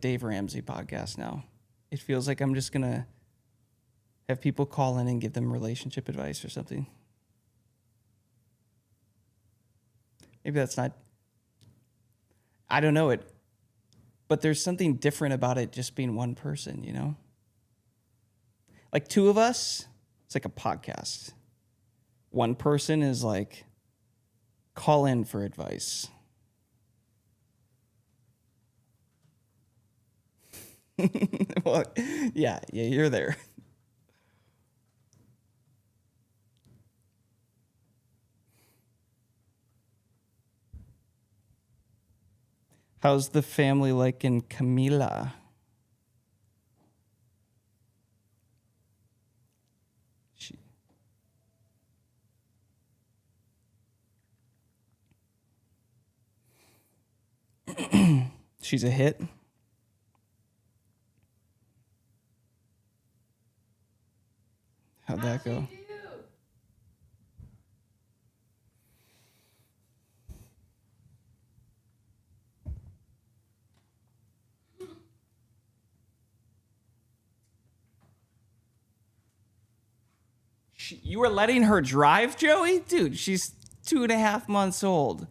Dave Ramsey podcast now. It feels like I'm just going to have people call in and give them relationship advice or something. Maybe that's not, I don't know it, but there's something different about it just being one person, you know? Like two of us, it's like a podcast. One person is like, call in for advice. Well, yeah, you're there. How's the family like in Camila? She's a hit. How'd that go? You were letting her drive, Joey? Dude, she's 2.5 months old.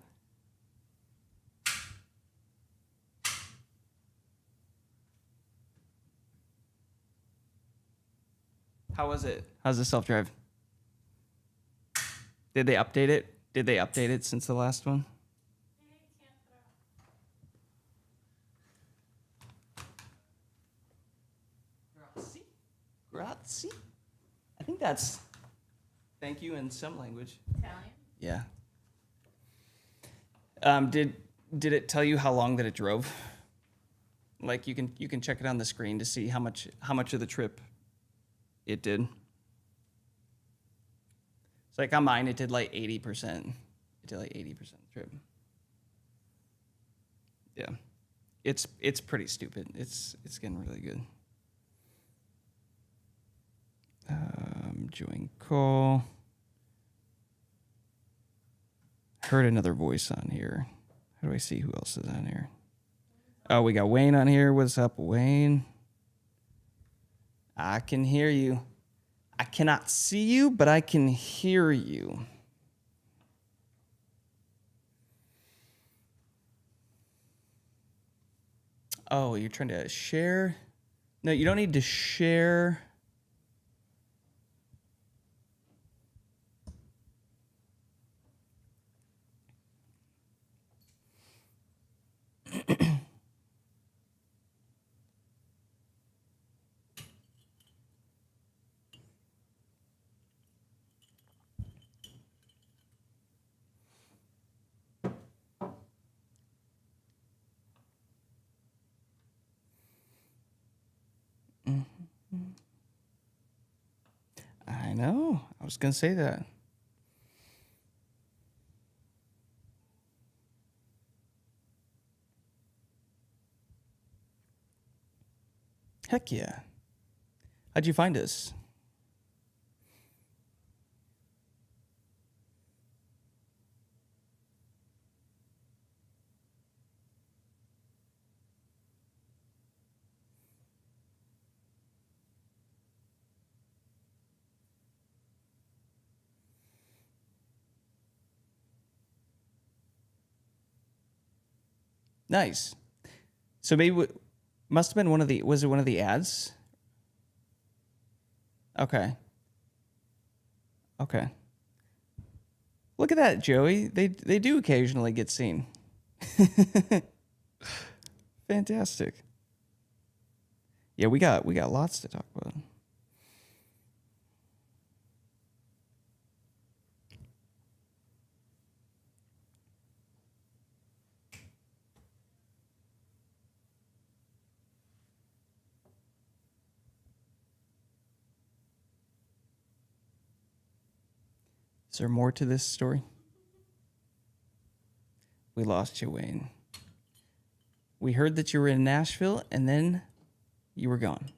How was it? How's the self-drive? Did they update it? Did they update it since the last one? Grazie. I think that's thank you in some language. Italian? Yeah. Did it tell you how long that it drove? Like you can check it on the screen to see how much of the trip it did. It's like on mine it did like 80%. It did like 80% of the trip. Yeah. It's pretty stupid. It's getting really good. Join call. Heard another voice on here. How do I see who else is on here? Oh, we got Wayne on here. What's up, Wayne? I can hear you. I cannot see you, but I can hear you. Oh, you're trying to share? No, you don't need to share. I know. I was going to say that. Heck yeah. How'd you find us? Nice. So maybe must have been was it one of the ads? Okay. Look at that, Joey. They do occasionally get seen. Fantastic. Yeah, we got lots to talk about. Is there more to this story? We lost you, Wayne. We heard that you were in Nashville, and then you were gone.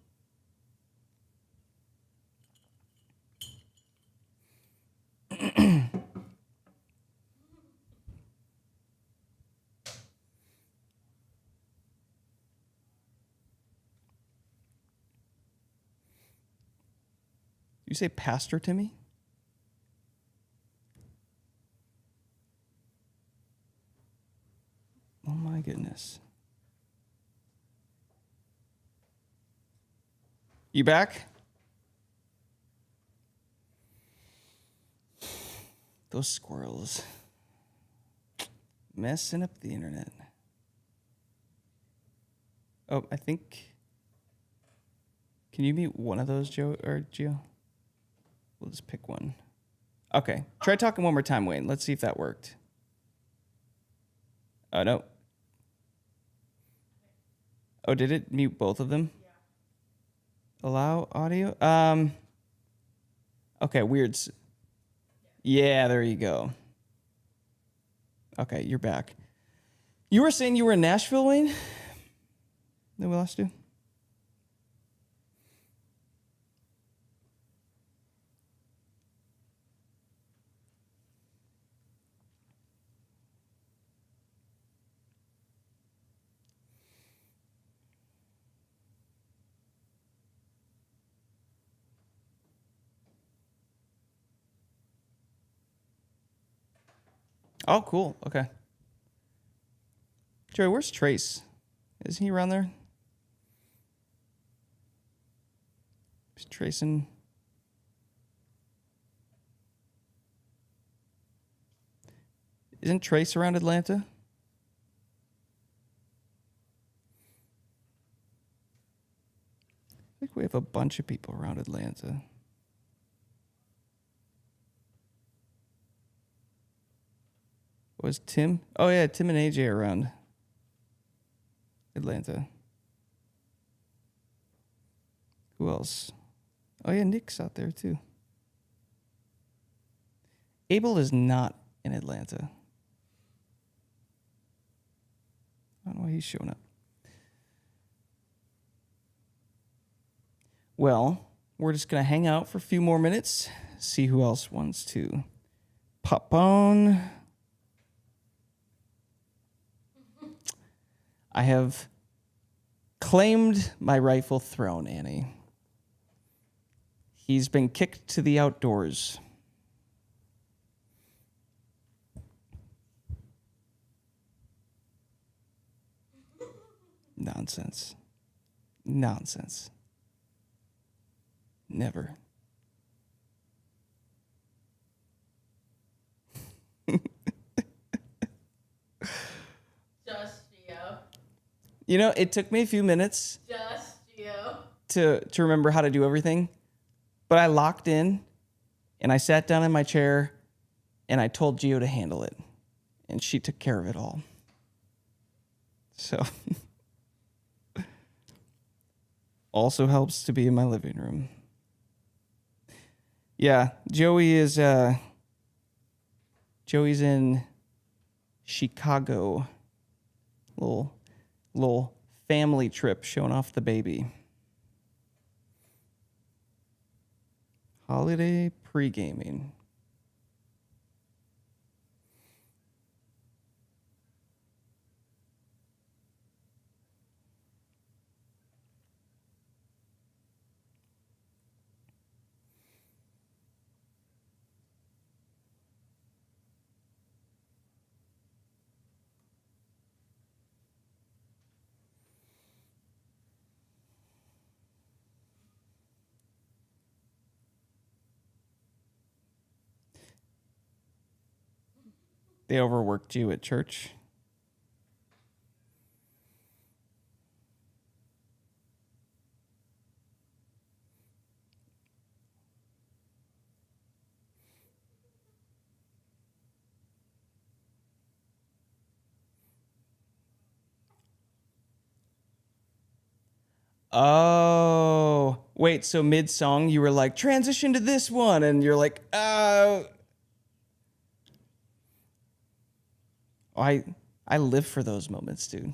You say Pastor Timmy? Oh my goodness. You back? Those squirrels. Messing up the internet. Oh, I think... Can you mute one of those, Joe or Gio? We'll just pick one. Okay. Try talking one more time, Wayne. Let's see if that worked. Oh, no. Oh, did it mute both of them? Yeah. Allow audio? Okay, weird. Yeah, there you go. Okay, you're back. You were saying you were in Nashville, Wayne? That we lost you? Oh, cool. Okay. Joey, where's Trace? Is he around there? Is Tracing? Isn't Trace around Atlanta? I think we have a bunch of people around Atlanta. Was Tim? Oh, yeah, Tim and AJ are around Atlanta. Who else? Oh, yeah, Nick's out there, too. Abel is not in Atlanta. I don't know why he's showing up. Well, we're just going to hang out for a few more minutes, see who else wants to pop on. I have claimed my rightful throne, Annie. He's been kicked to the outdoors. Nonsense. Nonsense. Never. Just Gio. You know, it took me a few minutes Just Gio. to remember how to do everything, but I locked in and I sat down in my chair and I told Gio to handle it, and she took care of it all. So, also helps to be in my living room. Yeah, Joey's in Chicago. Little family trip showing off the baby. Holiday pre-gaming. They overworked you at church? Oh, wait, so mid-song you were like, transition to this one, and you're like, I live for those moments, dude.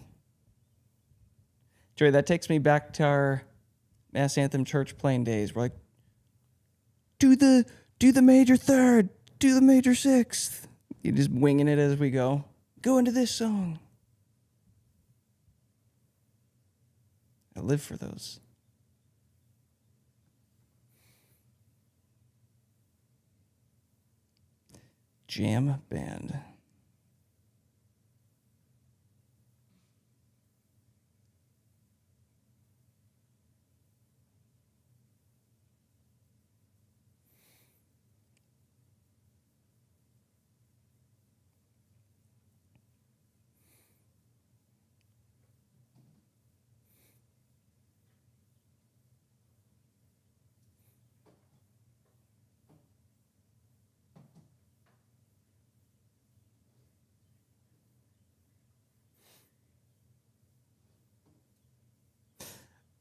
Joey, that takes me back to our Mass Anthem church playing days. We're like, do the major third, do the major sixth. You're just winging it as we go. Go into this song. I live for those. Jam band.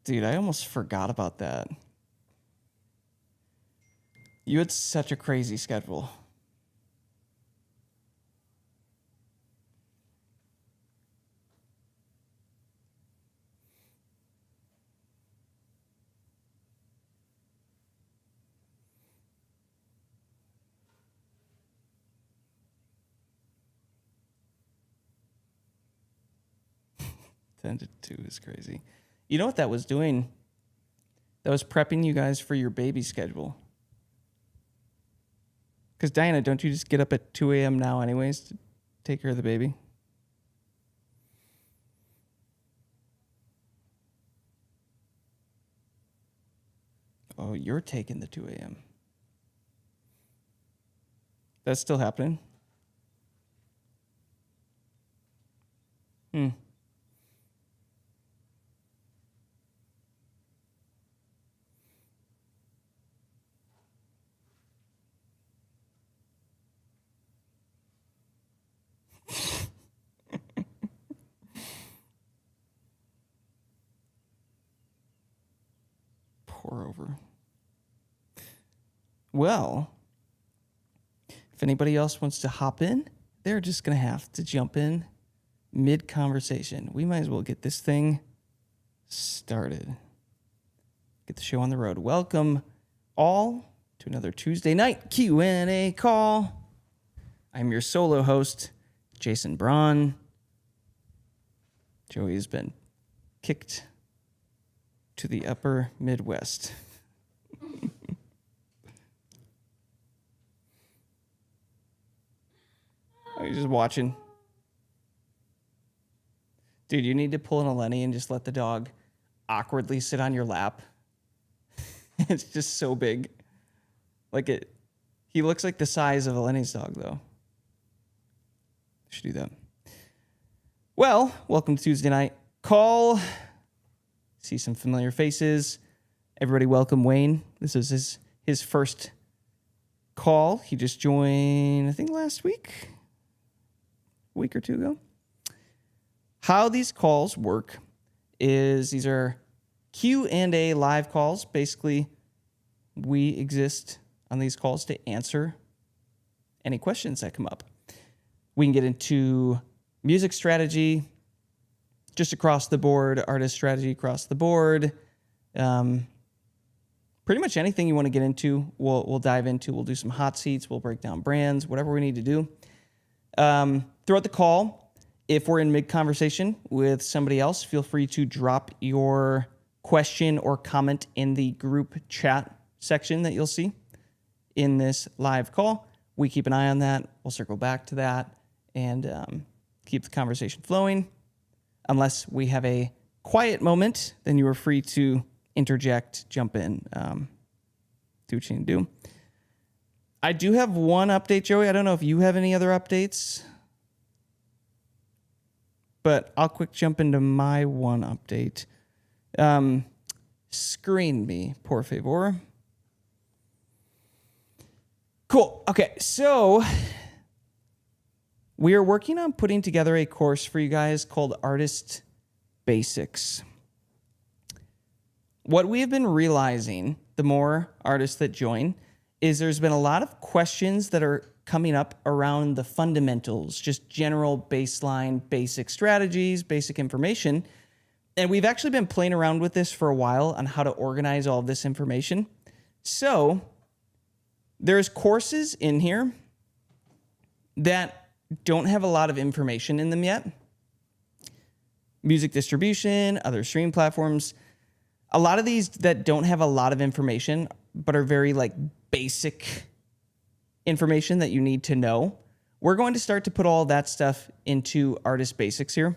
Dude, I almost forgot about that. You had such a crazy schedule. Ten to 2 is crazy. You know what that was doing? That was prepping you guys for your baby schedule. Because Diana, don't you just get up at 2 a.m. now anyways to take care of the baby? Oh, you're taking the 2 a.m. That's still happening? Pour over. Well, if anybody else wants to hop in, they're just going to have to jump in mid-conversation. We might as well get this thing started. Get the show on the road. Welcome all to another Tuesday night Q&A call. I'm your solo host, Jason Braun. Joey has been kicked to the upper Midwest. Oh, you're just watching. Dude, you need to pull in a Lenny and just let the dog awkwardly sit on your lap. It's just so big. He looks like the size of a Lenny's dog, though. Should do that. Well, welcome to Tuesday night call. See some familiar faces. Everybody welcome Wayne. This is his first call. He just joined, I think, last week. A week or two ago. How these calls work is these are Q&A live calls. Basically, we exist on these calls to answer any questions that come up. We can get into music strategy, just across the board, artist strategy across the board. Pretty much anything you want to get into, we'll dive into. We'll do some hot seats. We'll break down brands, whatever we need to do. Throughout the call, if we're in mid-conversation with somebody else, feel free to drop your question or comment in the group chat section that you'll see in this live call. We keep an eye on that. We'll circle back to that and keep the conversation flowing. Unless we have a quiet moment, then you are free to interject, jump in, do what you need to do. I do have one update, Joey. I don't know if you have any other updates, but I'll quick jump into my one update. Screen me, por favor. Cool. Okay, so we are working on putting together a course for you guys called Artist Basics. What we have been realizing, the more artists that join, is there's been a lot of questions that are coming up around the fundamentals, just general baseline, basic strategies, basic information. And we've actually been playing around with this for a while on how to organize all of this information. So there's courses in here that don't have a lot of information in them yet. Music distribution, other streaming platforms. A lot of these that don't have a lot of information, but are very basic information that you need to know. We're going to start to put all that stuff into Artist Basics here.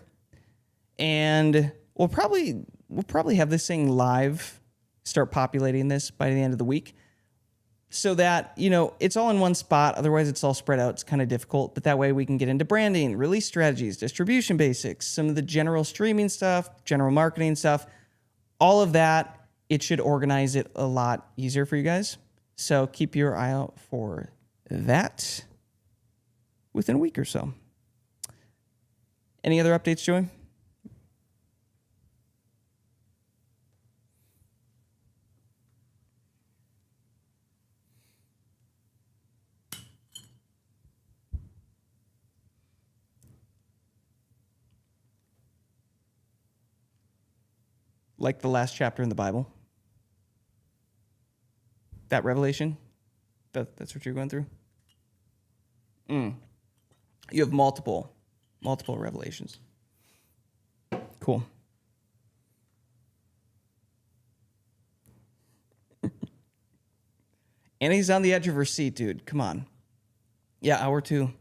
And we'll probably have this thing live, start populating this by the end of the week, so that, it's all in one spot. Otherwise, it's all spread out. It's kind of difficult. But that way we can get into branding, release strategies, distribution basics, some of the general streaming stuff, general marketing stuff, all of that. It should organize it a lot easier for you guys. So keep your eye out for that within a week or so. Any other updates, Joey? Like the last chapter in the Bible? That revelation? That's what you're going through? You have multiple revelations. Cool. Annie's on the edge of her seat, dude. Come on. Yeah, hour two.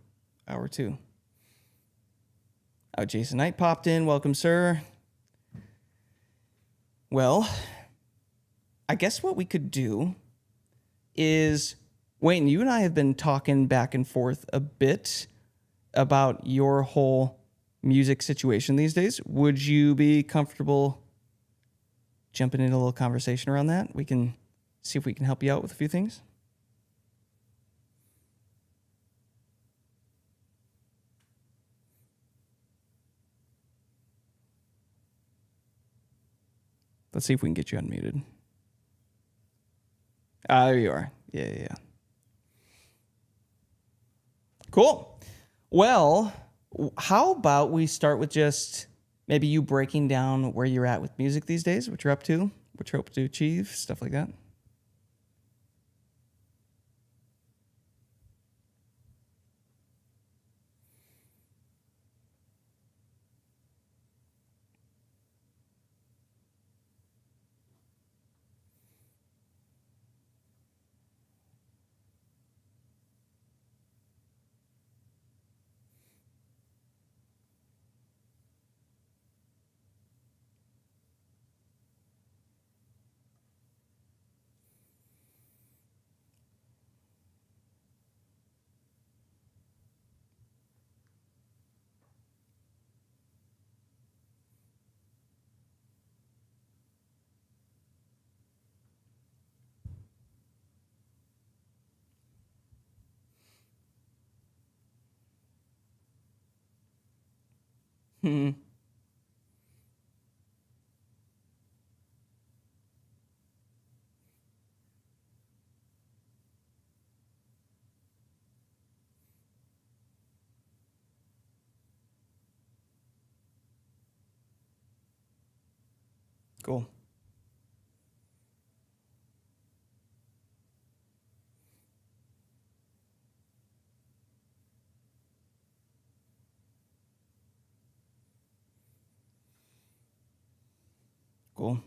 Oh, Jason Knight popped in. Welcome, sir. Well, I guess what we could do is, Wayne, you and I have been talking back and forth a bit about your whole music situation these days. Would you be comfortable jumping into a little conversation around that? We can see if we can help you out with a few things. Let's see if we can get you unmuted. There you are. Yeah. Cool. Well, how about we start with just maybe you breaking down where you're at with music these days, what you're up to, what you're hoping to achieve, stuff like that. Cool. Cool.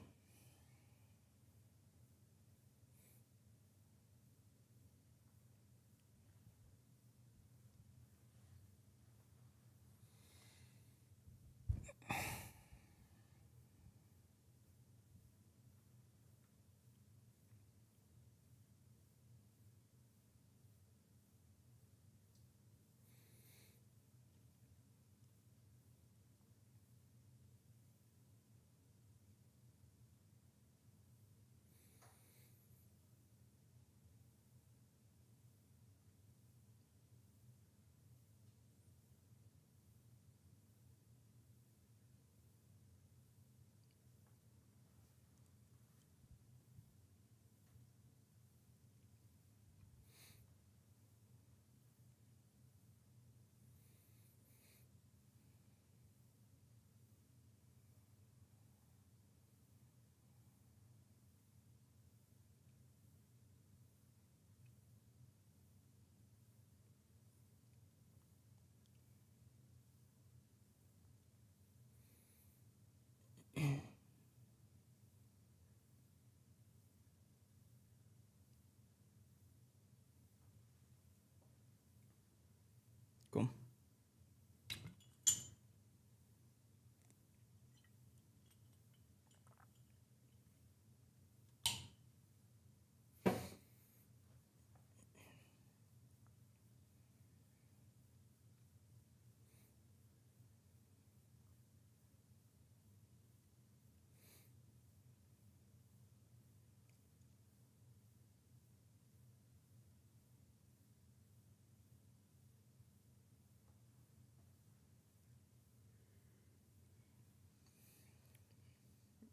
Cool.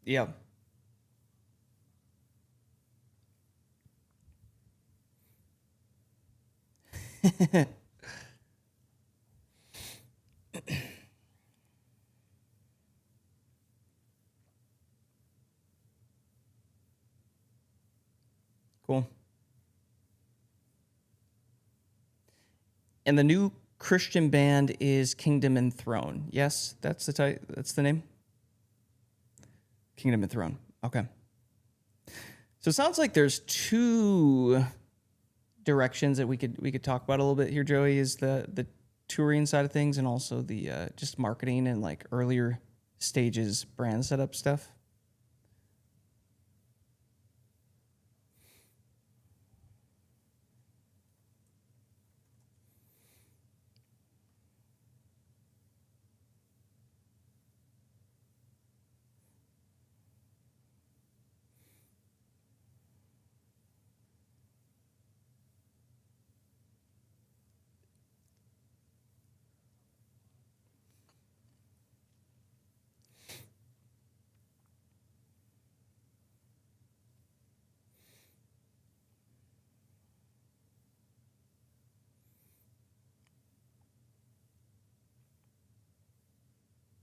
Yeah. Cool. And the new Christian band is Kingdom and Throne. Yes, that's that's the name. Kingdom and Throne. Okay. So it sounds like there's two directions that we could talk about a little bit here, Joey, is the touring side of things and also the just marketing and like earlier stages brand setup stuff.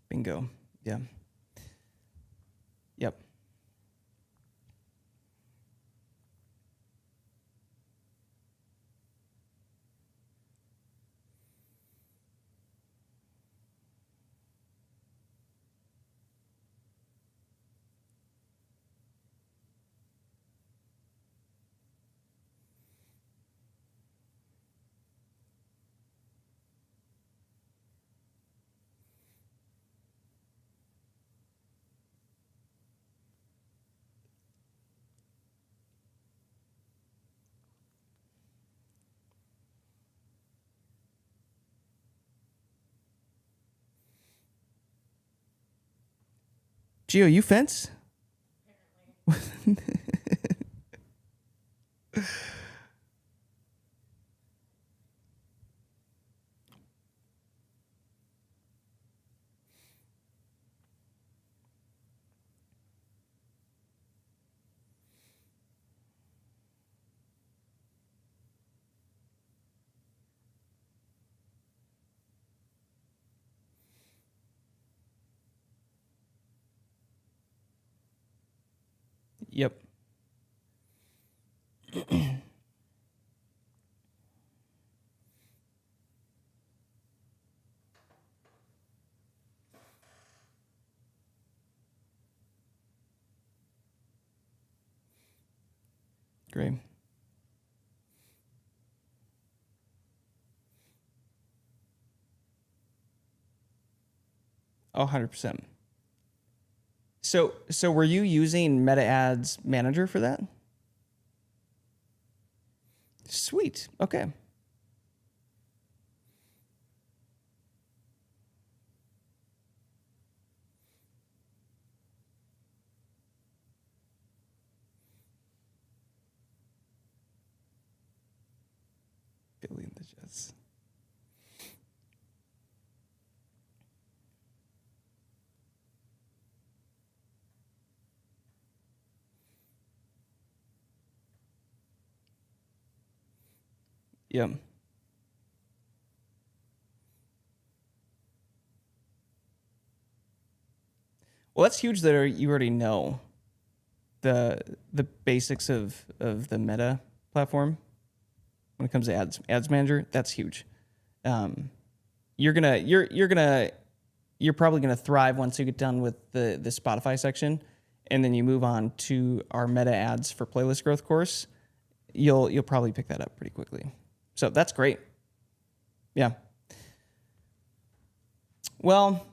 Bingo. Yeah. Yep. Gio, you fence? Yep. Great. Oh, 100%. So were you using Meta Ads Manager for that? Sweet. Okay. Billion digits. Yep. Well, that's huge that you already know the basics of the Meta platform when it comes to ads manager. That's huge. Um, you're probably gonna thrive once you get done with the Spotify section, and then you move on to our Meta Ads for Playlist Growth course. You'll probably pick that up pretty quickly. So that's great. Yeah. Well,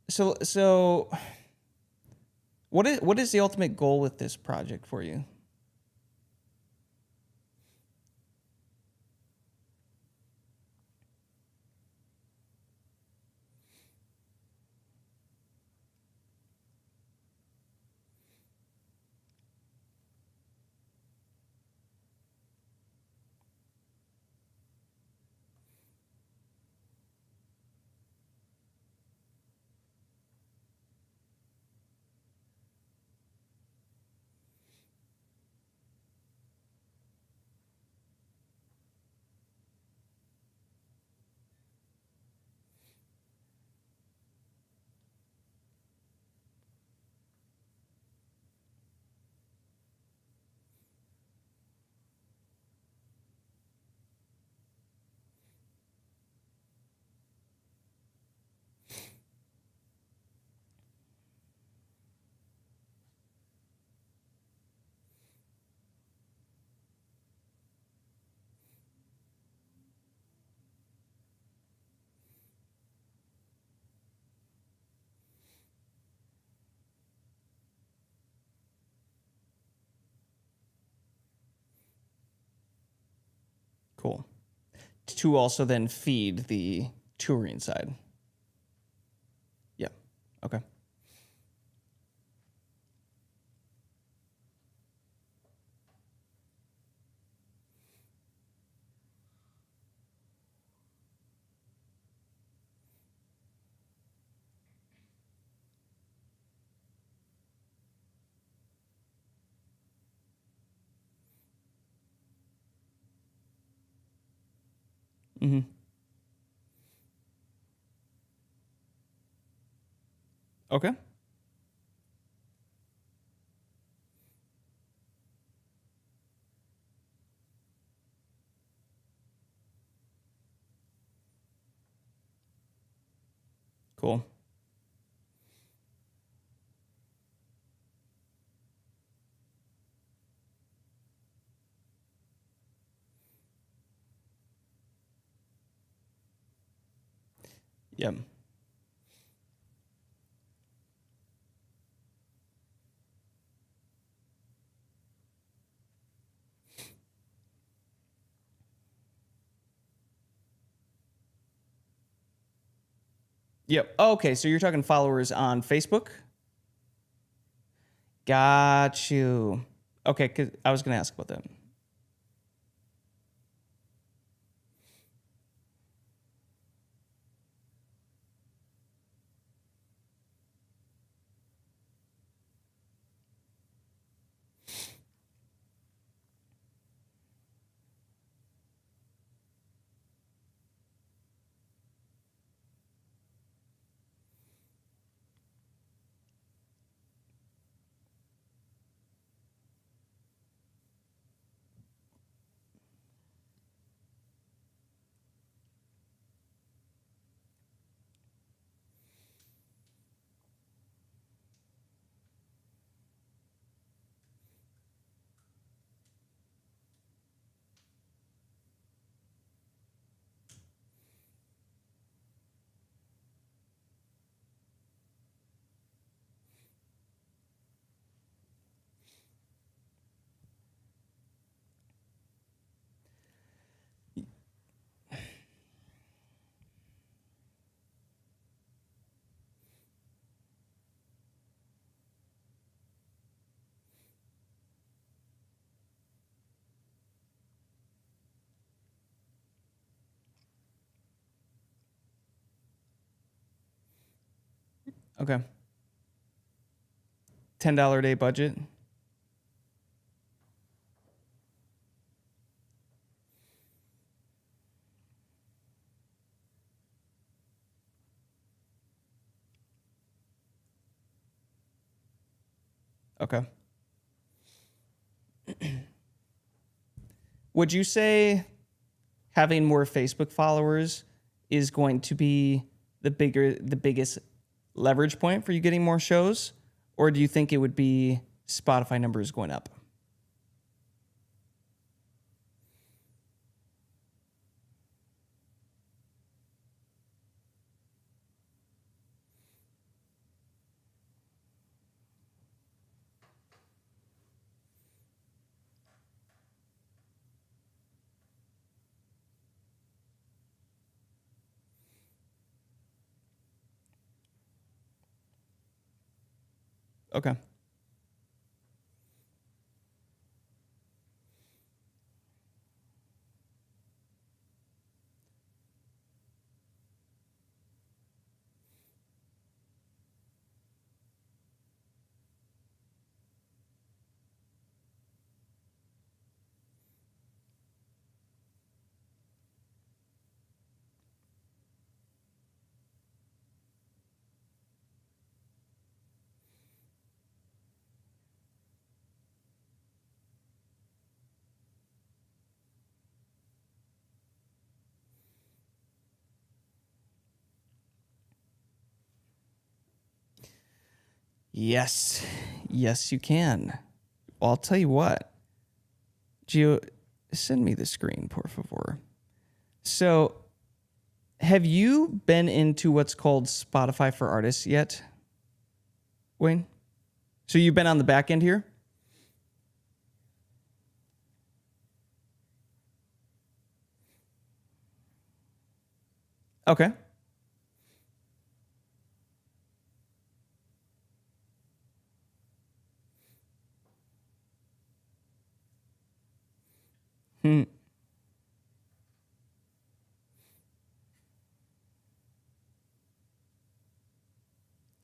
so what is the ultimate goal with this project for you? Cool. To also then feed the touring side. Yeah. Okay. Mm-hmm. Okay. Cool. Yep. Yep. Okay, so you're talking followers on Facebook? Got you. Okay, 'cause I was gonna ask about that. Okay. $10 a day budget. Okay. Would you say having more Facebook followers is going to be the biggest leverage point for you getting more shows? Or do you think it would be Spotify numbers going up? Okay. Yes. Yes, you can. Well, I'll tell you what. Gio, send me the screen, por favor. So, have you been into what's called Spotify for Artists yet, Wayne? So you've been on the back end here? Okay. Hmm.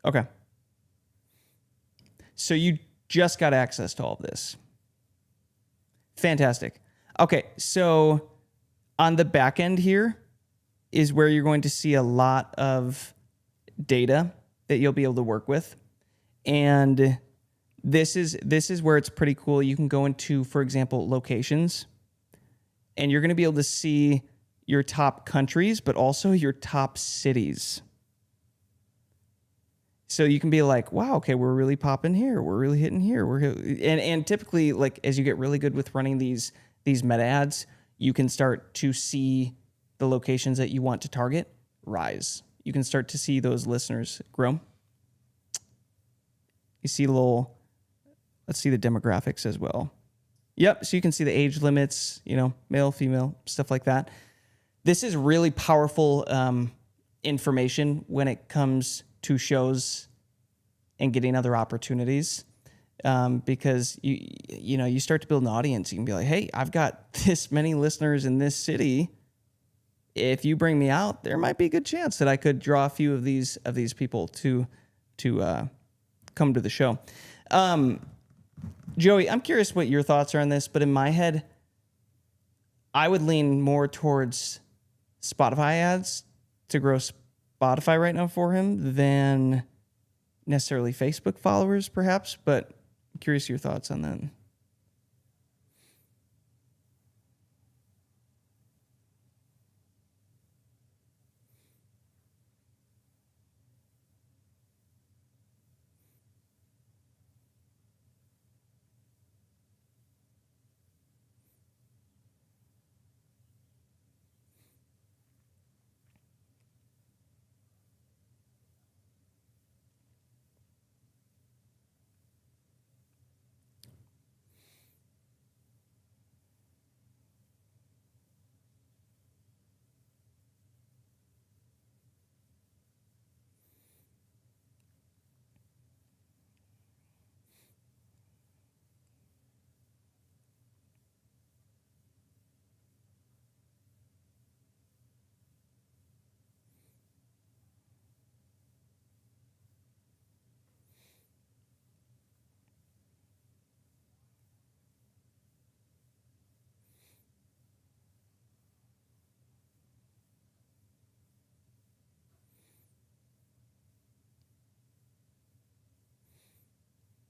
Okay. So you just got access to all of this. Fantastic. Okay, so on the back end here is where you're going to see a lot of data that you'll be able to work with. And this is where it's pretty cool. You can go into, for example, locations, and you're going to be able to see your top countries, but also your top cities. So you can be like, wow, okay, we're really popping here. We're really hitting here. And typically, like, as you get really good with running these meta ads, you can start to see the locations that you want to target rise. You can start to see those listeners grow. You see let's see the demographics as well. Yep, so you can see the age limits, male, female, stuff like that. This is really powerful information when it comes to shows and getting other opportunities, because you start to build an audience. You can be like, hey, I've got this many listeners in this city. If you bring me out, there might be a good chance that I could draw a few of these people to come to the show. Joey, I'm curious what your thoughts are on this, but in my head, I would lean more towards Spotify ads to grow Spotify right now for him than necessarily Facebook followers, perhaps. But I'm curious your thoughts on that.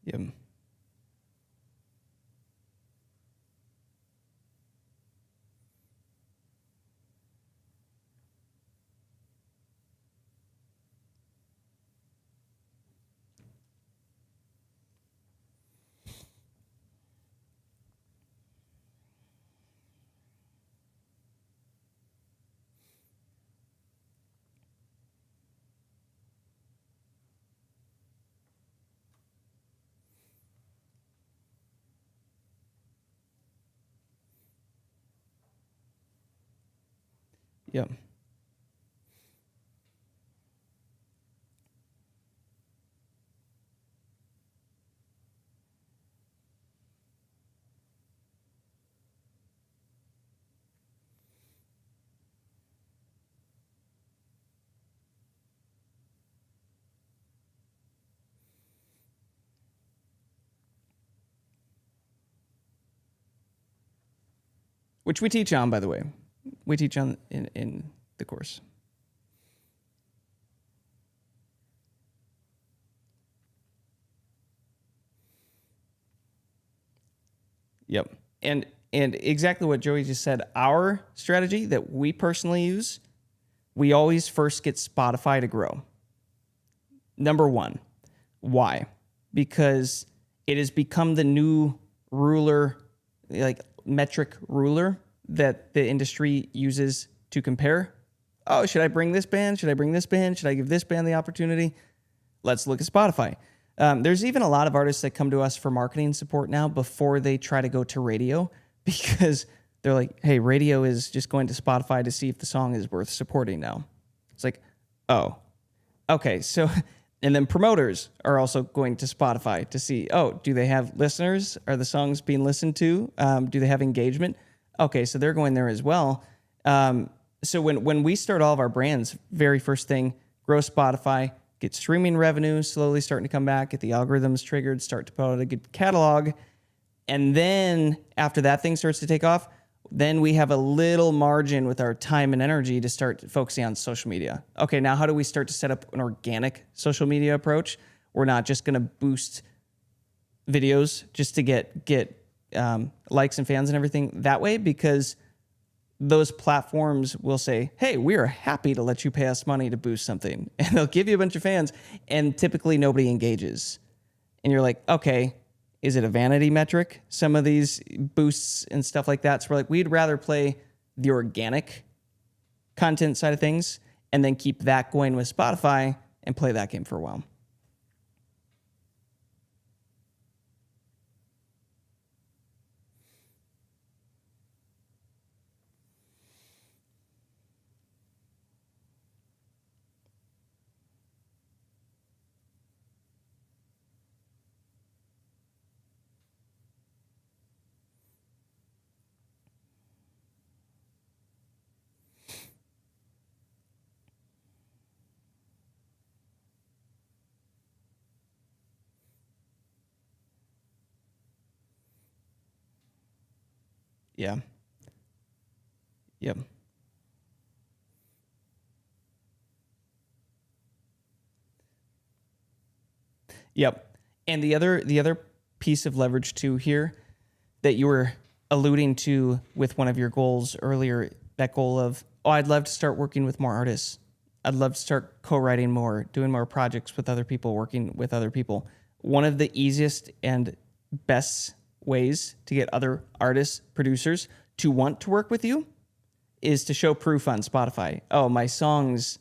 Yep. Yep. which we teach on, by the way. We teach on in the course. Yep. And exactly what Joey just said, our strategy that we personally use, we always first get Spotify to grow. Number one. Why? Because it has become the new ruler, like metric ruler that the industry uses to compare. Oh, should I bring this band? Should I bring this band? Should I give this band the opportunity? Let's look at Spotify. There's even a lot of artists that come to us for marketing support now before they try to go to radio because they're like, hey, radio is just going to Spotify to see if the song is worth supporting now. It's like, oh, okay. So, and then promoters are also going to Spotify to see, oh, do they have listeners? Are the songs being listened to? Do they have engagement? Okay, so they're going there as well. So when we start all of our brands, very first thing, grow Spotify, get streaming revenue slowly starting to come back, get the algorithms triggered, start to put out a good catalog. And then after that thing starts to take off, then we have a little margin with our time and energy to start focusing on social media. Okay, now how do we start to set up an organic social media approach? We're not just going to boost videos just to get likes and fans and everything that way, because those platforms will say, hey, we are happy to let you pay us money to boost something. And they'll give you a bunch of fans, and typically nobody engages. And you're like, okay, is it a vanity metric? Some of these boosts and stuff like that. So we're like, we'd rather play the organic content side of things and then keep that going with Spotify and play that game for a while. Yeah. Yep. Yep. And the other piece of leverage too here that you were alluding to with one of your goals earlier, that goal of, oh, I'd love to start working with more artists. I'd love to start co-writing more, doing more projects with other people, working with other people. One of the easiest and best ways to get other artists, producers to want to work with you is to show proof on Spotify. Oh, my songs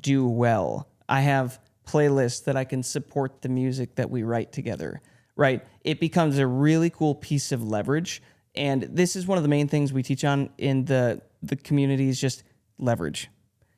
do well. I have playlists that I can support the music that we write together, right? It becomes a really cool piece of leverage. And this is one of the main things we teach on in the community is just leverage.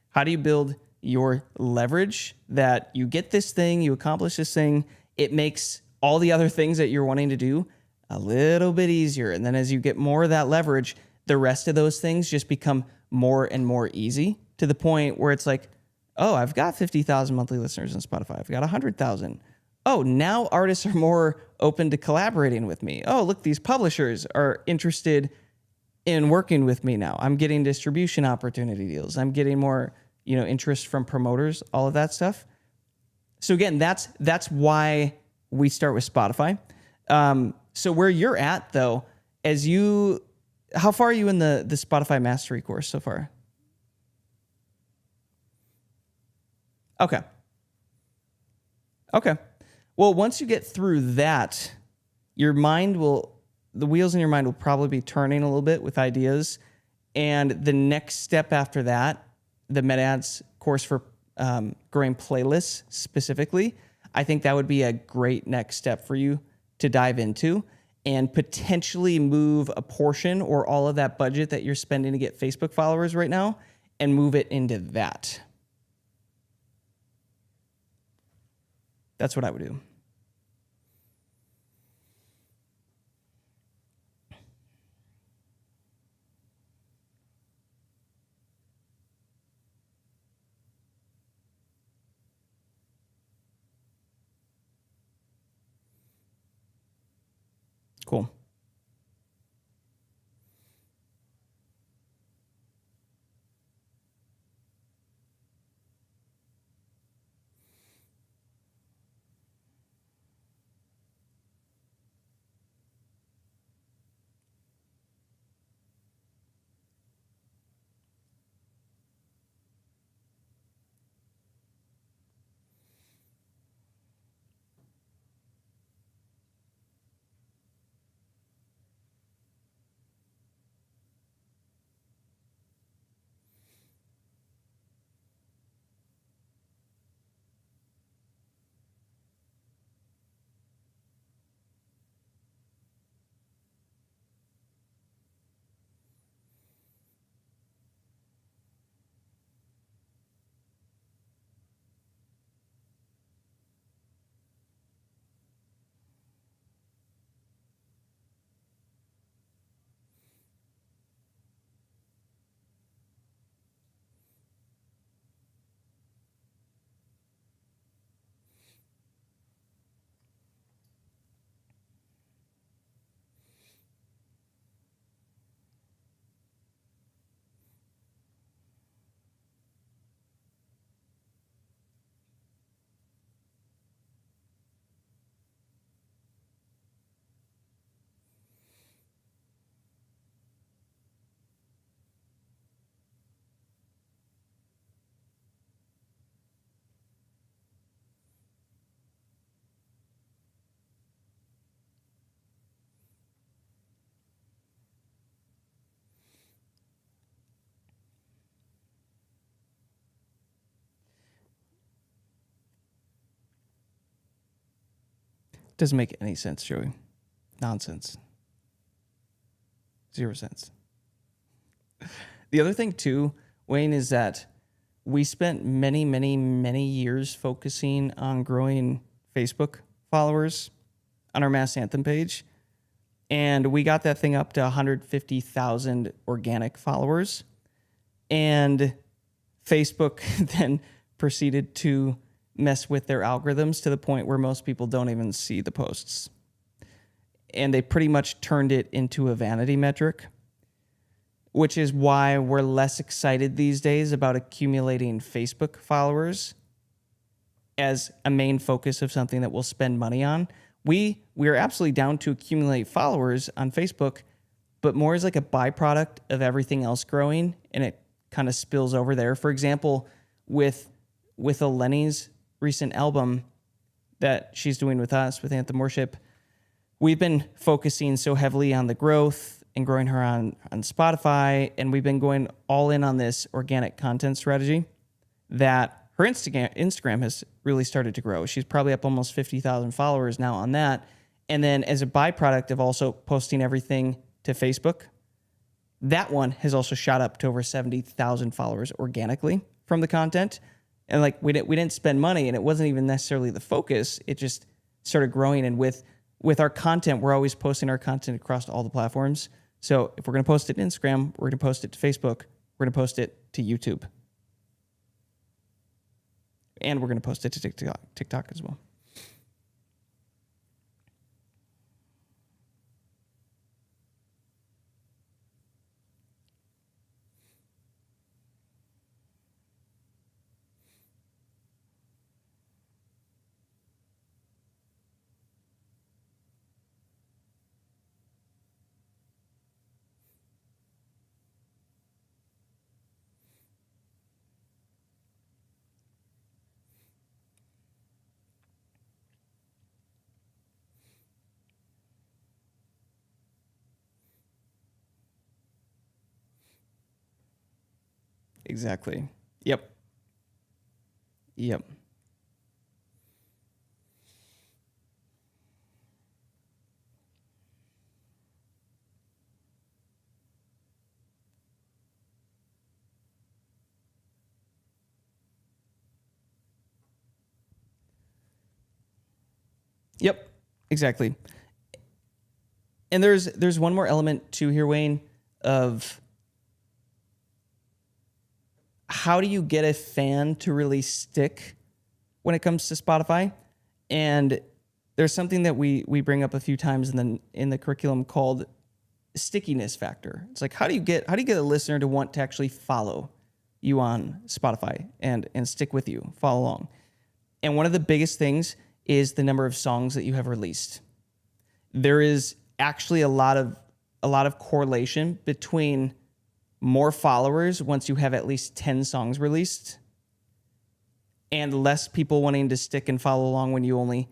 How do you build your leverage that you get this thing, you accomplish this thing, it makes all the other things that you're wanting to do a little bit easier. And then as you get more of that leverage, the rest of those things just become more and more easy to the point where it's like, oh, I've got 50,000 monthly listeners on Spotify. I've got 100,000. Oh, now artists are more open to collaborating with me. Oh, look, these publishers are interested in working with me now. I'm getting distribution opportunity deals. I'm getting more, interest from promoters, all of that stuff. So again, that's why we start with Spotify. So where you're at though, how far are you in the Spotify mastery course so far? Okay. Well, once you get through that, the wheels in your mind will probably be turning a little bit with ideas. And the next step after that, the MetaAds course for growing playlists specifically, I think that would be a great next step for you to dive into and potentially move a portion or all of that budget that you're spending to get Facebook followers right now and move it into that. That's what I would do. Cool. Doesn't make any sense, Joey. Nonsense. 0 cents. The other thing too, Wayne, is that we spent many, many, many years focusing on growing Facebook followers on our Mass Anthem page. And we got that thing up to 150,000 organic followers. And Facebook then proceeded to mess with their algorithms to the point where most people don't even see the posts. And they pretty much turned it into a vanity metric, which is why we're less excited these days about accumulating Facebook followers as a main focus of something that we'll spend money on. We are absolutely down to accumulate followers on Facebook, but more as like a byproduct of everything else growing, and it kind of spills over there. For example, with Eleni's recent album that she's doing with us, with Anthem Worship, we've been focusing so heavily on the growth and growing her on Spotify, and we've been going all in on this organic content strategy that her Instagram has really started to grow. She's probably up almost 50,000 followers now on that. And then as a byproduct of also posting everything to Facebook, that one has also shot up to over 70,000 followers organically from the content. And like we didn't spend money, and it wasn't even necessarily the focus. It just started growing. And with our content, we're always posting our content across all the platforms. So if we're going to post it to Instagram, we're going to post it to Facebook, we're going to post it to YouTube. And we're going to post it to TikTok as well. Exactly. Yep. Yep. Yep. Exactly. And there's one more element too here, Wayne, of how do you get a fan to really stick when it comes to Spotify? And there's something that we bring up a few times in the curriculum called stickiness factor. It's like how do you get a listener to want to actually follow you on Spotify and stick with you, follow along? And one of the biggest things is the number of songs that you have released. There is actually a lot of correlation between more followers once you have at least 10 songs released and less people wanting to stick and follow along when you only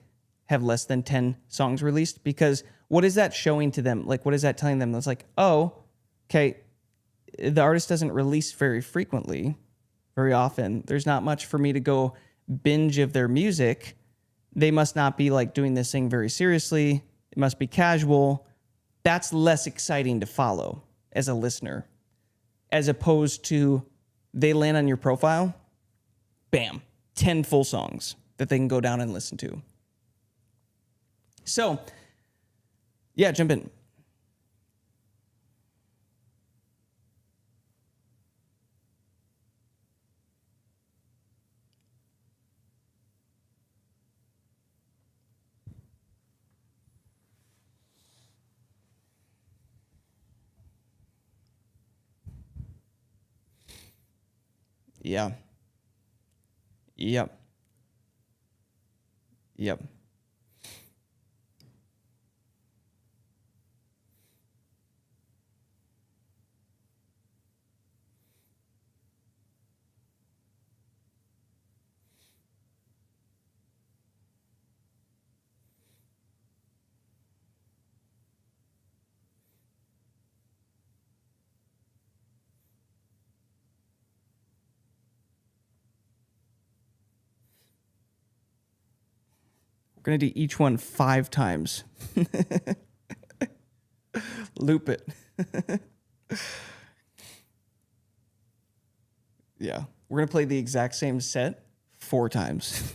have less than 10 songs released. Because what is that showing to them? Like, what is that telling them? It's like, oh, okay, the artist doesn't release very frequently, very often. There's not much for me to go binge of their music. They must not be like doing this thing very seriously. It must be casual. That's less exciting to follow as a listener, as opposed to they land on your profile, bam, 10 full songs that they can go down and listen to. So, yeah, jump in. Yeah. Yep. Yep. We're going to do each one 5 times. Loop it. Yeah. We're going to play the exact same set 4 times.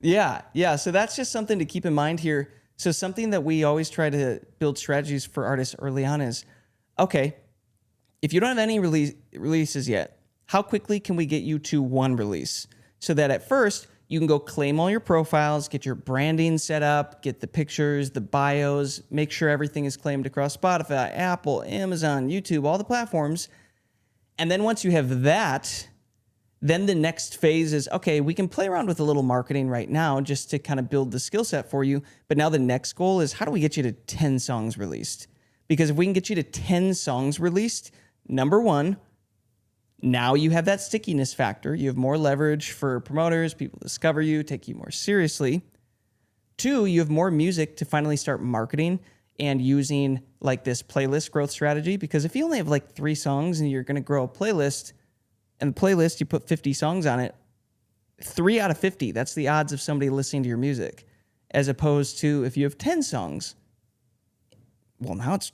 Yeah. So that's just something to keep in mind here. So something that we always try to build strategies for artists early on is, okay, if you don't have any releases yet, how quickly can we get you to 1 release? So that at first you can go claim all your profiles, get your branding set up, get the pictures, the bios, make sure everything is claimed across Spotify, Apple, Amazon, YouTube, all the platforms. And then once you have that, then the next phase is, okay, we can play around with a little marketing right now just to kind of build the skill set for you. But now the next goal is, how do we get you to 10 songs released? Because if we can get you to 10 songs released, number one, now you have that stickiness factor. You have more leverage for promoters, people discover you, take you more seriously. 2, you have more music to finally start marketing and using like this playlist growth strategy. Because if you only have like 3 songs and you're going to grow a playlist, and the playlist, you put 50 songs on it, 3 out of 50, that's the odds of somebody listening to your music. As opposed to if you have 10 songs, well, now it's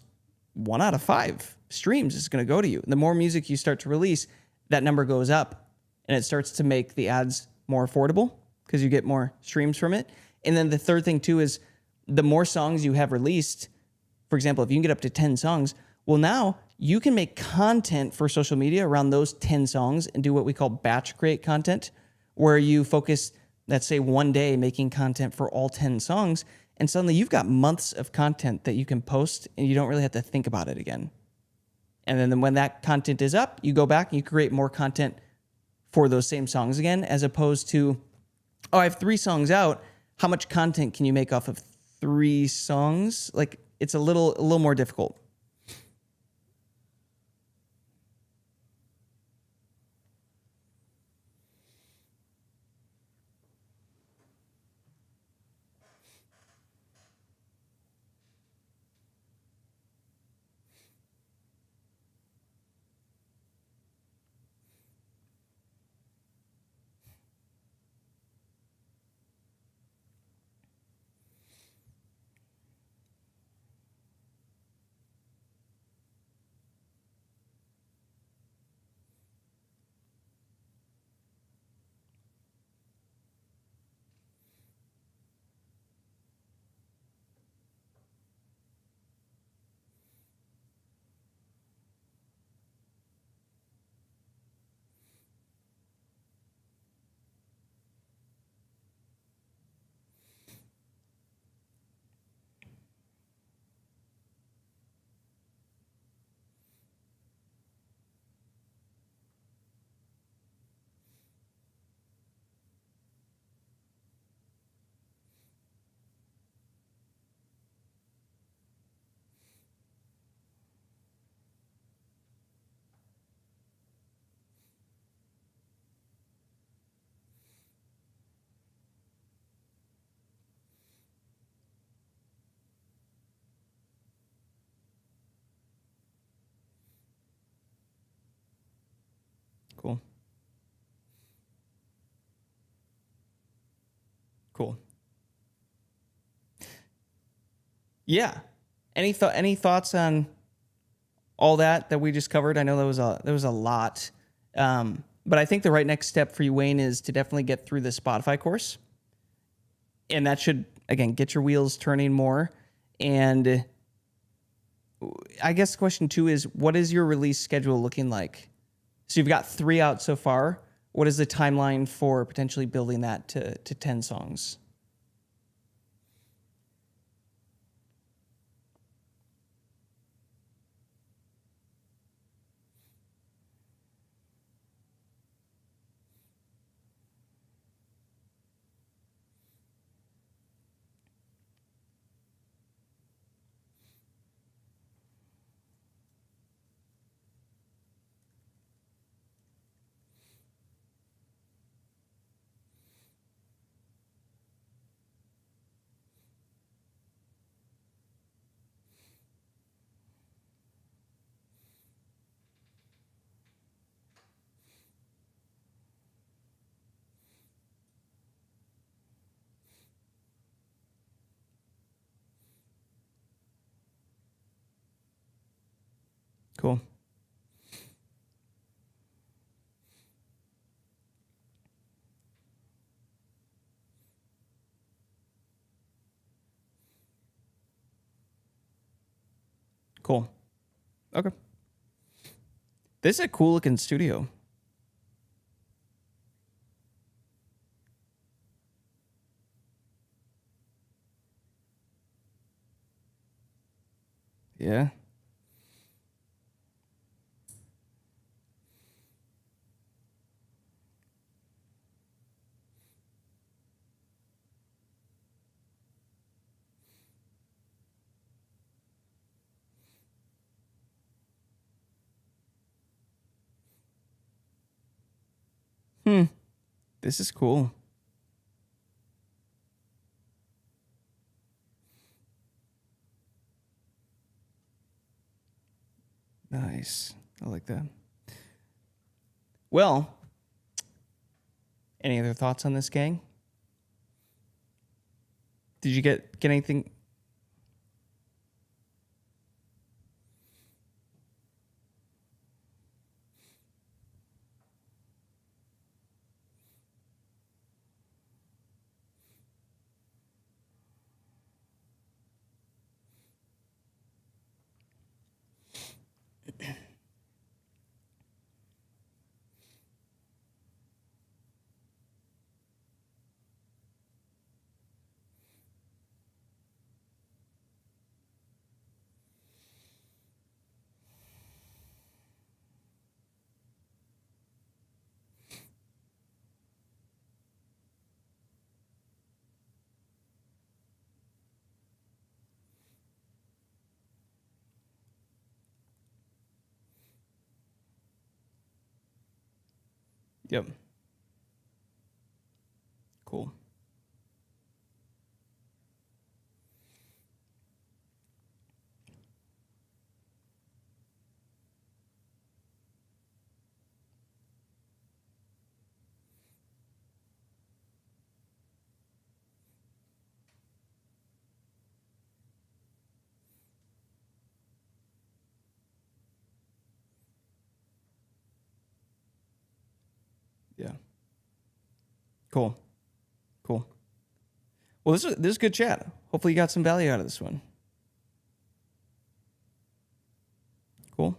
1 out of 5 streams is going to go to you. The more music you start to release, that number goes up, and it starts to make the ads more affordable because you get more streams from it. And then the third thing too is the more songs you have released, for example, if you can get up to 10 songs, well, now you can make content for social media around those 10 songs and do what we call batch create content, where you focus, let's say, one day making content for all 10 songs, and suddenly you've got months of content that you can post and you don't really have to think about it again. And then when that content is up, you go back and you create more content for those same songs again, as opposed to, oh, I have 3 songs out. How much content can you make off of 3 songs? Like, it's a little more difficult. Cool. Cool. Yeah. Any thoughts on all that we just covered? I know there was a lot, but I think the right next step for you, Wayne, is to definitely get through the Spotify course, and that should again get your wheels turning more. And I guess question 2 is, what is your release schedule looking like? So you've got 3 out so far. What is the timeline for potentially building that to 10 songs? Cool. Cool. Okay. This is a cool looking studio. Yeah. This is cool. Nice. I like that. Well, any other thoughts on this, gang? Did you get anything? Yep. Cool. Yeah. Cool. Cool. Well, this is good chat. Hopefully, you got some value out of this one. Cool.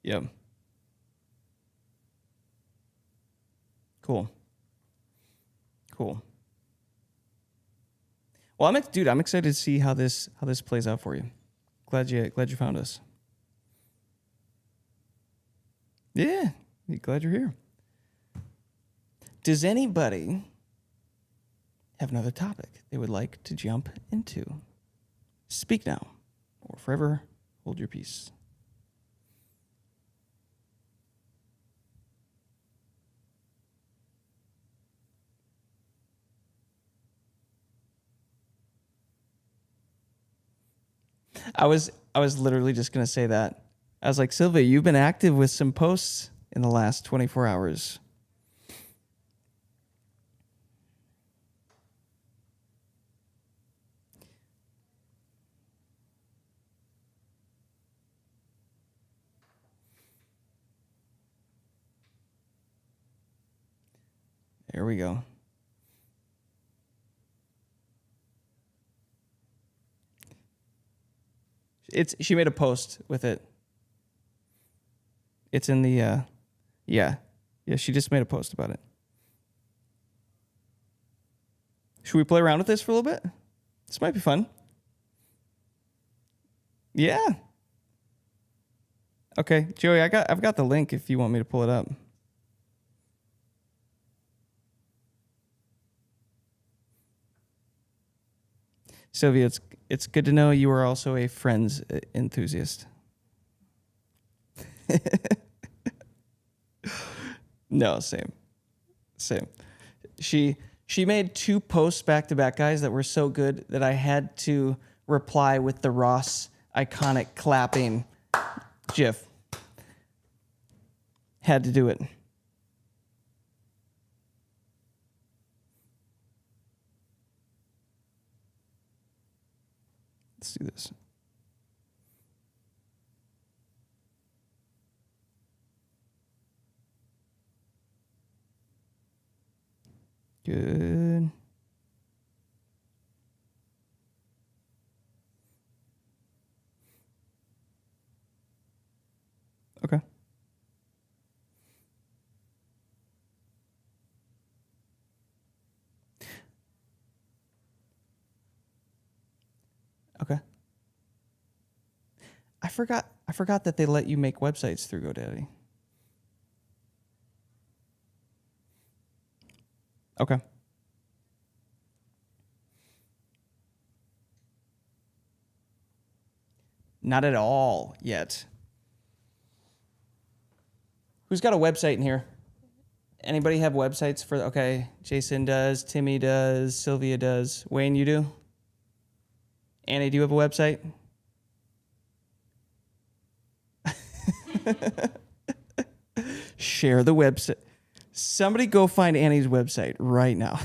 Yep. Cool. Cool. Well, I'm excited to see how this plays out for you. Glad you found us. Yeah, glad you're here. Does anybody have another topic they would like to jump into? Speak now, or forever hold your peace. I was literally just gonna say that. I was like, Sylvia, you've been active with some posts in the last 24 hours. There we go. She made a post with it. It's in the yeah. She just made a post about it. Should we play around with this for a little bit? This might be fun. Yeah. Okay, Joey, I've got the link if you want me to pull it up. Sylvia, it's good to know you are also a Friends enthusiast. No, same. She made 2 posts back to back, guys, that were so good that I had to reply with the Ross iconic clapping GIF. Had to do it. Let's do this. Good. Okay. Okay. I forgot that they let you make websites through GoDaddy. Okay. Not at all yet. Who's got a website in here? Anybody have websites for? Okay, Jason does, Timmy does, Sylvia does. Wayne, you do? Annie, do you have a website? Share the website. Somebody go find Annie's website right now.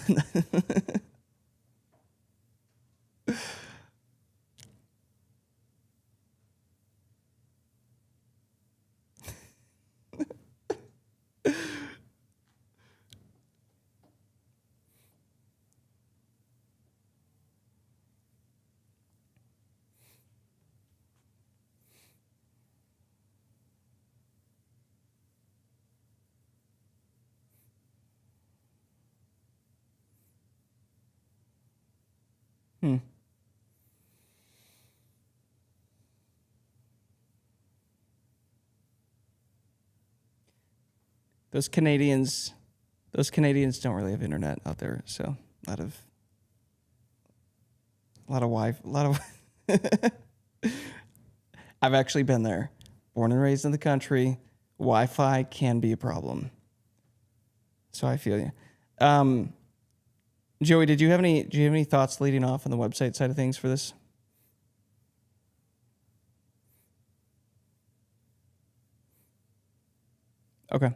Those Canadians don't really have internet out there, so a lot of I've actually been there. Born and raised in the country, Wi-Fi can be a problem. So I feel you. Joey, do you have any thoughts leading off on the website side of things for this? Okay.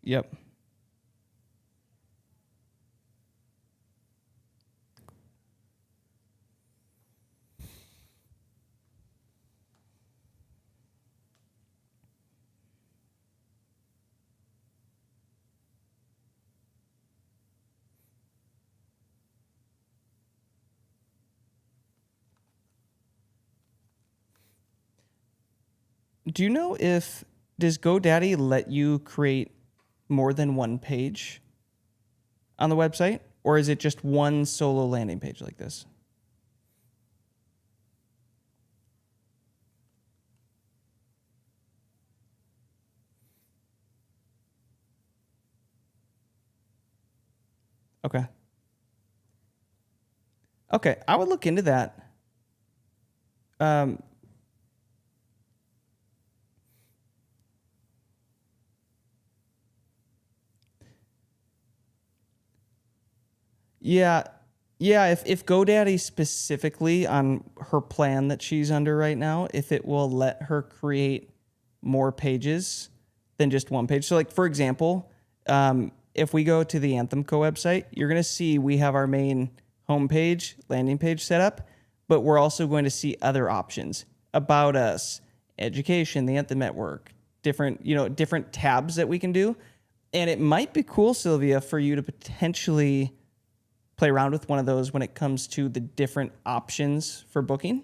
Yep. Do you know if does GoDaddy let you create more than one page on the website, or is it just one solo landing page like this? Okay. Okay, I would look into that. Um, yeah, yeah. If GoDaddy specifically on her plan that she's under right now, if it will let her create more pages than just one page. So, like for example, if we go to the Anthem Co website, you're gonna see we have our main homepage, landing page set up, but we're also going to see other options: about us, education, the Anthem network, different tabs that we can do. And it might be cool, Sylvia, for you to potentially play around with one of those when it comes to the different options for booking,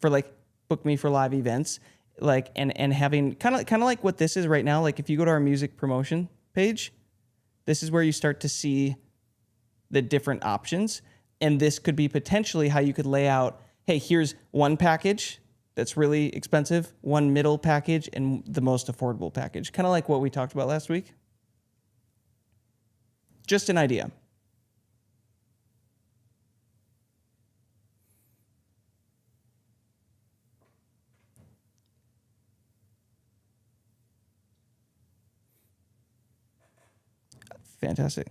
for like book me for live events, like and having kind of like what this is right now. Like if you go to our music promotion page, this is where you start to see the different options, and this could be potentially how you could lay out, hey, here's one package that's really expensive, one middle package, and the most affordable package, kind of like what we talked about last week. Just an idea. Fantastic.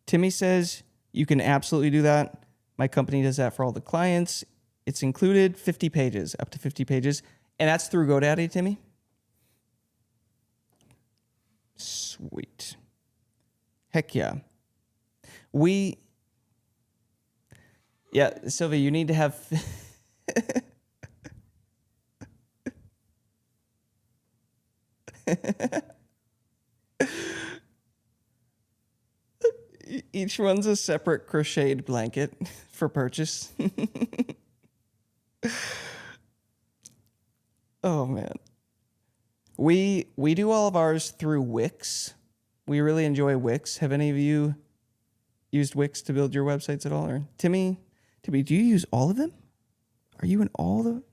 Timmy says you can absolutely do that. My company does that for all the clients. It's included 50 pages, up to 50 pages. And that's through GoDaddy, Timmy? Sweet. Heck yeah. Yeah, Sylvia, you need to have. Each one's a separate crocheted blanket for purchase. Oh man. We do all of ours through Wix. We really enjoy Wix. Have any of you used Wix to build your websites at all? Or Timmy, do you use all of them? Are you in all the?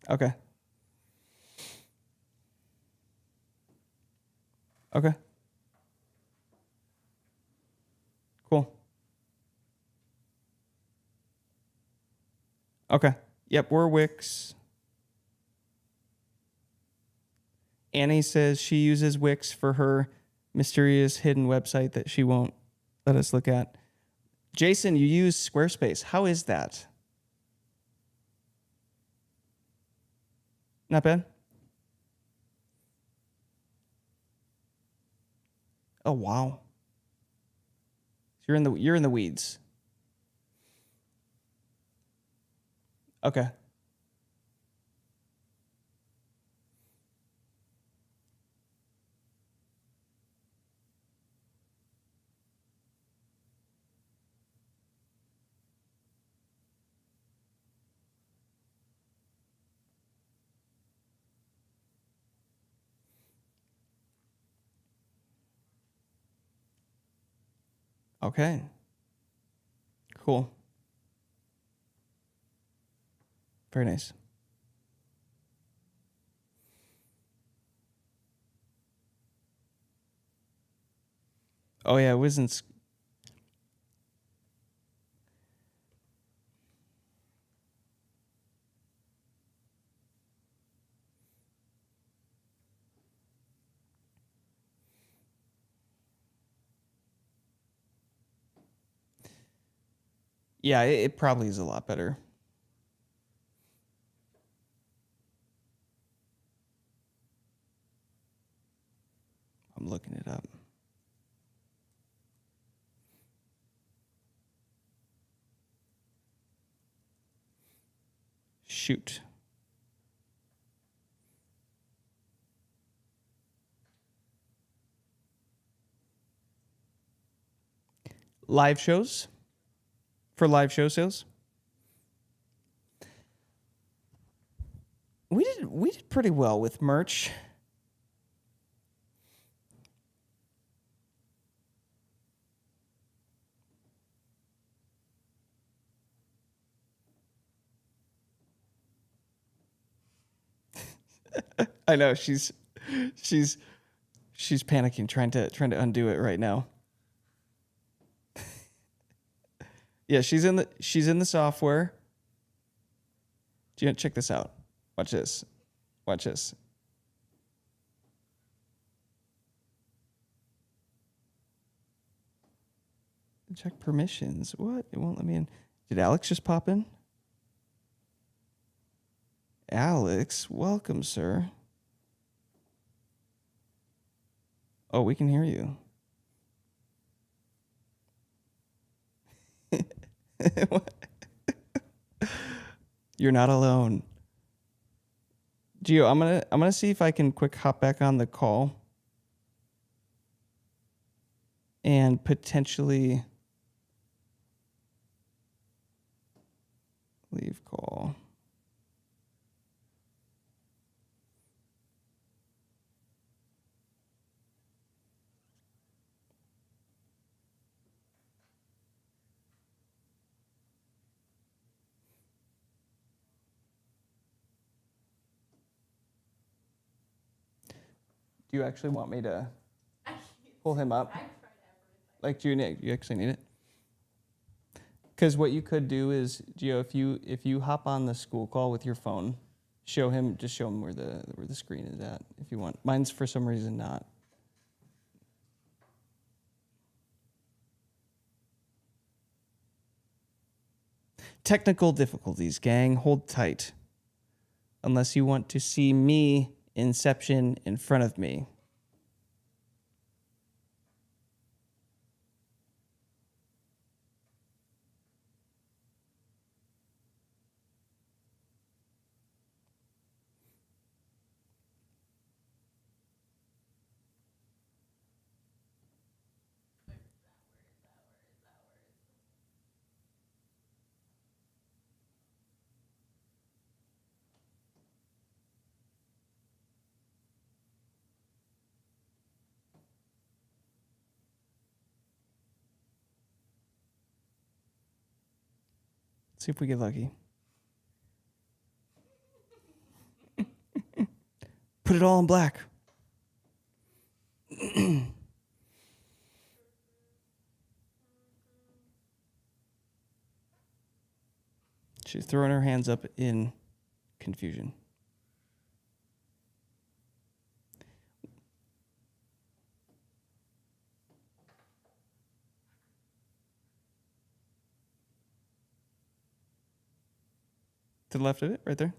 Okay. Okay. Cool. Okay. Yep, we're Wix. Annie says she uses Wix for her mysterious hidden website that she won't let us look at. Jason, you use Squarespace. How is that? Not bad? Oh wow. You're in the weeds. Okay. Okay. Cool. Very nice. Oh yeah, it was in Yeah, it probably is a lot better. I'm looking it up. Shoot. Live shows? For live show sales? We did pretty well with merch. I know she's panicking, trying to undo it right now. Yeah, she's in the software. Do you check this out? Watch this. Watch this. Check permissions. What? It won't let me in. Did Alex just pop in? Alex, welcome, sir. Oh, we can hear you. You're not alone. Gio, I'm gonna see if I can quick hop back on the call and potentially leave call. Do you actually want me to pull him up? Like, do you actually need it? Because what you could do is, Gio, if you hop on the school call with your phone, show him where the screen is at if you want. Mine's for some reason not. Technical difficulties, gang. Hold tight. Unless you want to see me, Inception, in front of me. See if we get lucky. Put it all in black. She's throwing her hands up in confusion. To the left of it, right there.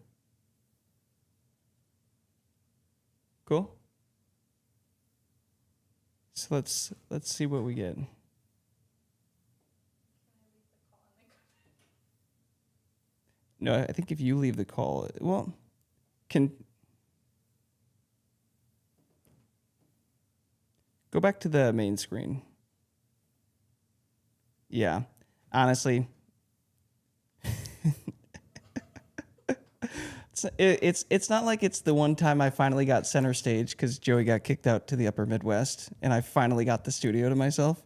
Cool. So let's see what we get. No, I think if you leave the call, well, can go back to the main screen. Yeah, honestly, it's not like it's the one time I finally got center stage because Joey got kicked out to the upper Midwest and I finally got the studio to myself.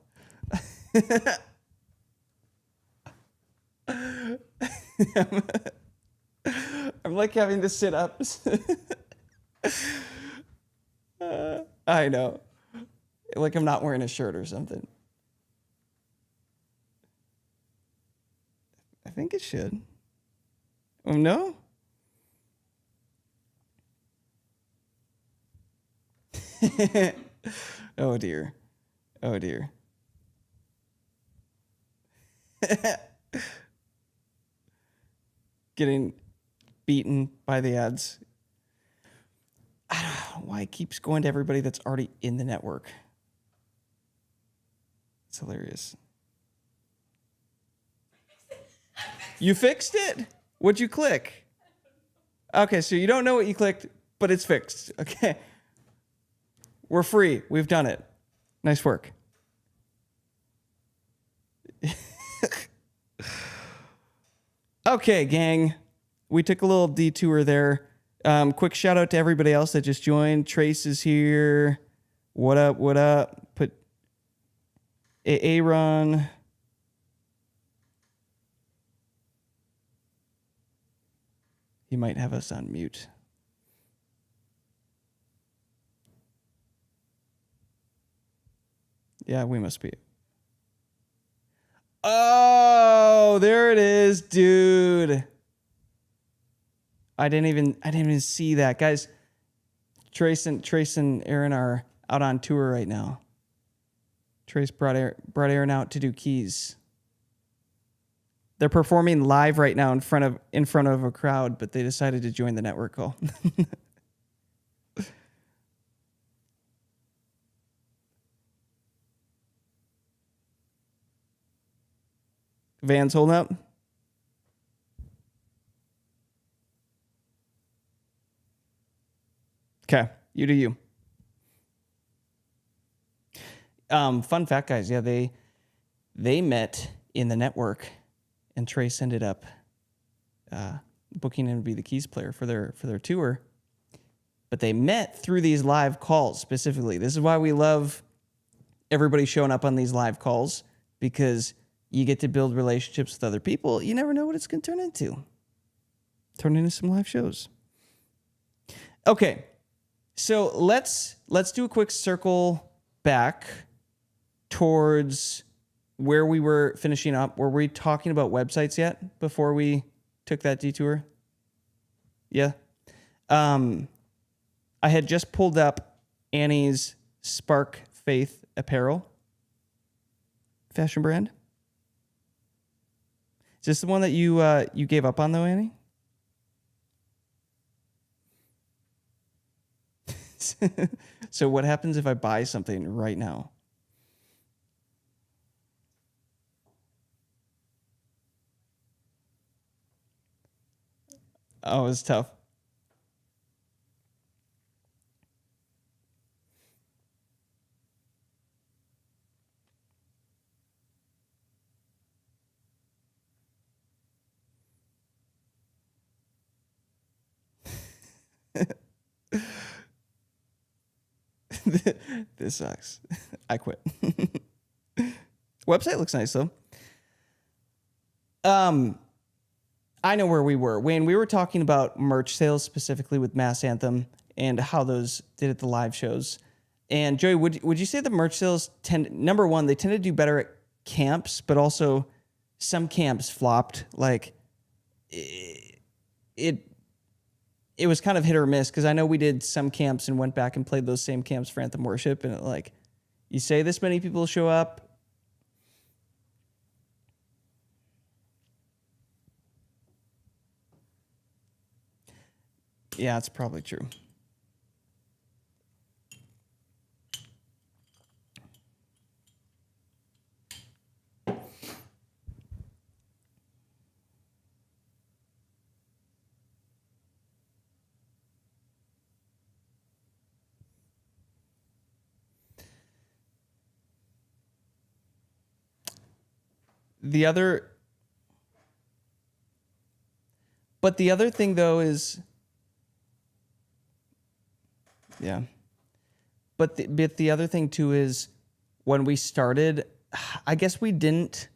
I'm like having to sit up. I know. Like I'm not wearing a shirt or something. I think it should. Oh, no? Oh, dear. Oh, dear. getting beaten by the ads. I don't know why it keeps going to everybody that's already in the network. It's hilarious. You fixed it? What'd you click? Okay, so you don't know what you clicked, but it's fixed. Okay. We're free. We've done it. Nice work. Okay, gang. We took a little detour there. Quick shout out to everybody else that just joined. Trace is here. What up? What up? Put Aaron. He might have us on mute. Yeah, we must be. Oh, there it is, dude. I didn't even see that. Guys, Trace and Aaron are out on tour right now. Trace brought Aaron out to do keys. They're performing live right now in front of a crowd, but they decided to join the network call. Van's holding up. Okay, you do you. Fun fact, guys. Yeah, they met in the network, and Trace ended up booking him to be the keys player for their tour. But they met through these live calls specifically. This is why we love everybody showing up on these live calls, because you get to build relationships with other people. You never know what it's going to turn into. Turn into some live shows. Okay, so let's do a quick circle back towards where we were finishing up. Were we talking about websites yet before we took that detour? Yeah. I had just pulled up Annie's Spark Faith apparel fashion brand. Is this the one that you gave up on though, Annie? So what happens if I buy something right now? Oh, it's tough. This sucks. I quit. Website looks nice though. I know where we were. Wayne, we were talking about merch sales specifically with Mass Anthem and how those did at the live shows. And Joey, would you say the merch sales number one, they tend to do better at camps, but also some camps flopped. Like it was kind of hit or miss, because I know we did some camps and went back and played those same camps for Anthem Worship, and like, you say this many people show up. Yeah, it's probably true. The other thing though is, yeah. But the other thing too is, when we started, I guess we didn't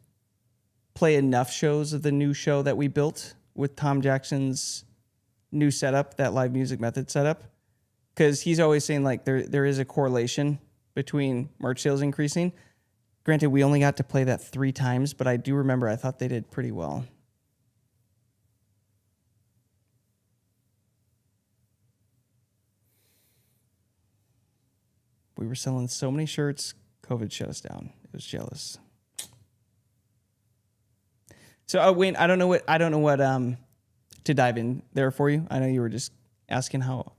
play enough shows of the new show that we built with Tom Jackson's new setup, that live music method setup. Because he's always saying like there is a correlation between merch sales increasing. Granted, we only got to play that 3 times, but I do remember I thought they did pretty well. We were selling so many shirts, COVID shut us down. It was jealous. So Wayne, I don't know what to dive in there for you. I know you were just asking how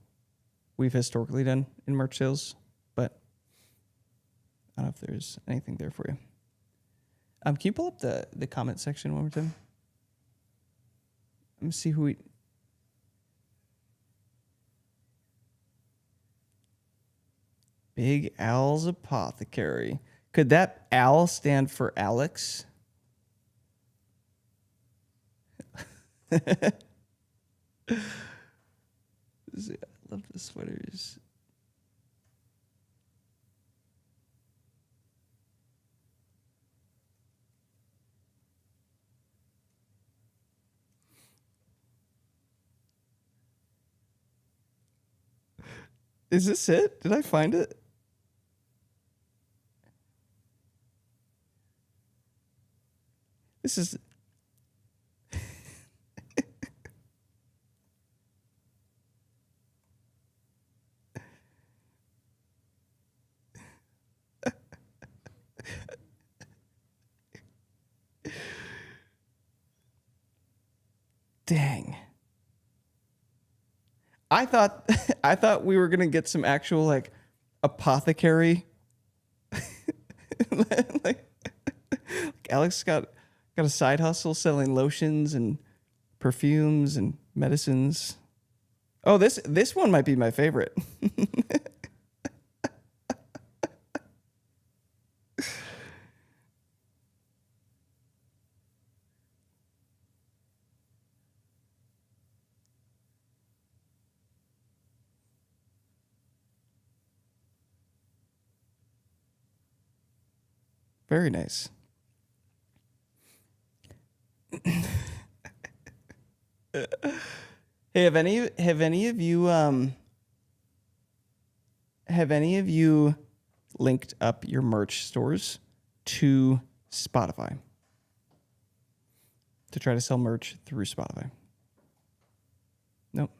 we've historically done in merch sales, but I don't know if there's anything there for you. Can you pull up the comment section one more time? Let me see who we... Big Al's Apothecary. Could that Al stand for Alex? I love the sweaters. Is this it? Did I find it? This is... Dang. I thought we were gonna get some actual like apothecary. like Alex got a side hustle selling lotions and perfumes and medicines. Oh, this one might be my favorite. Very nice. Hey, have any of you linked up your merch stores to Spotify to try to sell merch through Spotify? Nope.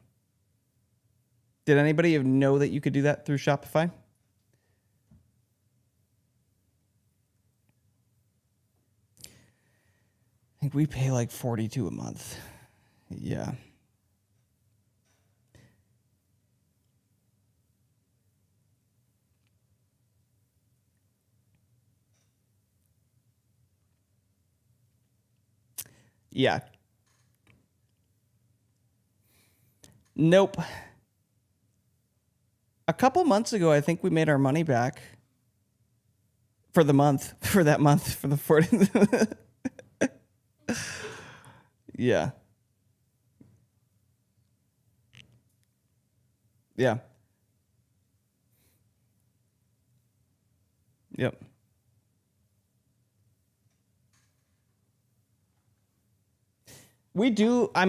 Did anybody know that you could do that through Shopify? I think we pay like $42 a month. Yeah. Yeah. Nope. A couple months ago, I think we made our money back for the month, for that month, for the 40. Yeah. Yeah. Yep. We do. I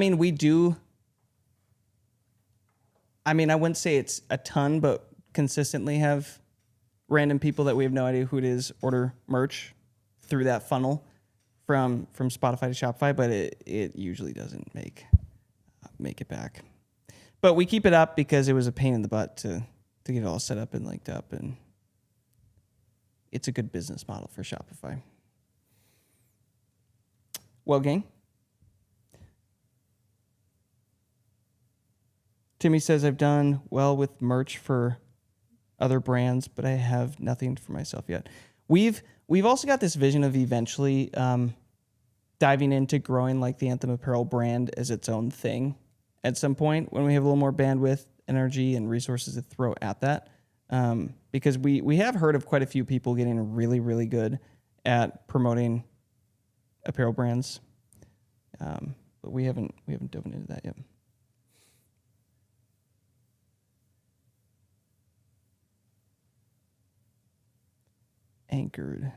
wouldn't say it's a ton, but consistently have random people that we have no idea who it is order merch through that funnel from Spotify to Shopify, but it usually doesn't make it back. But we keep it up because it was a pain in the butt to get it all set up and linked up, and it's a good business model for Shopify. Well, gang. Timmy says, I've done well with merch for other brands, but I have nothing for myself yet. We've also got this vision of eventually diving into growing like the Anthem Apparel brand as its own thing at some point when we have a little more bandwidth, energy, and resources to throw at that. Because we have heard of quite a few people getting really, really good at promoting apparel brands. But we haven't dove into that yet. Anchored.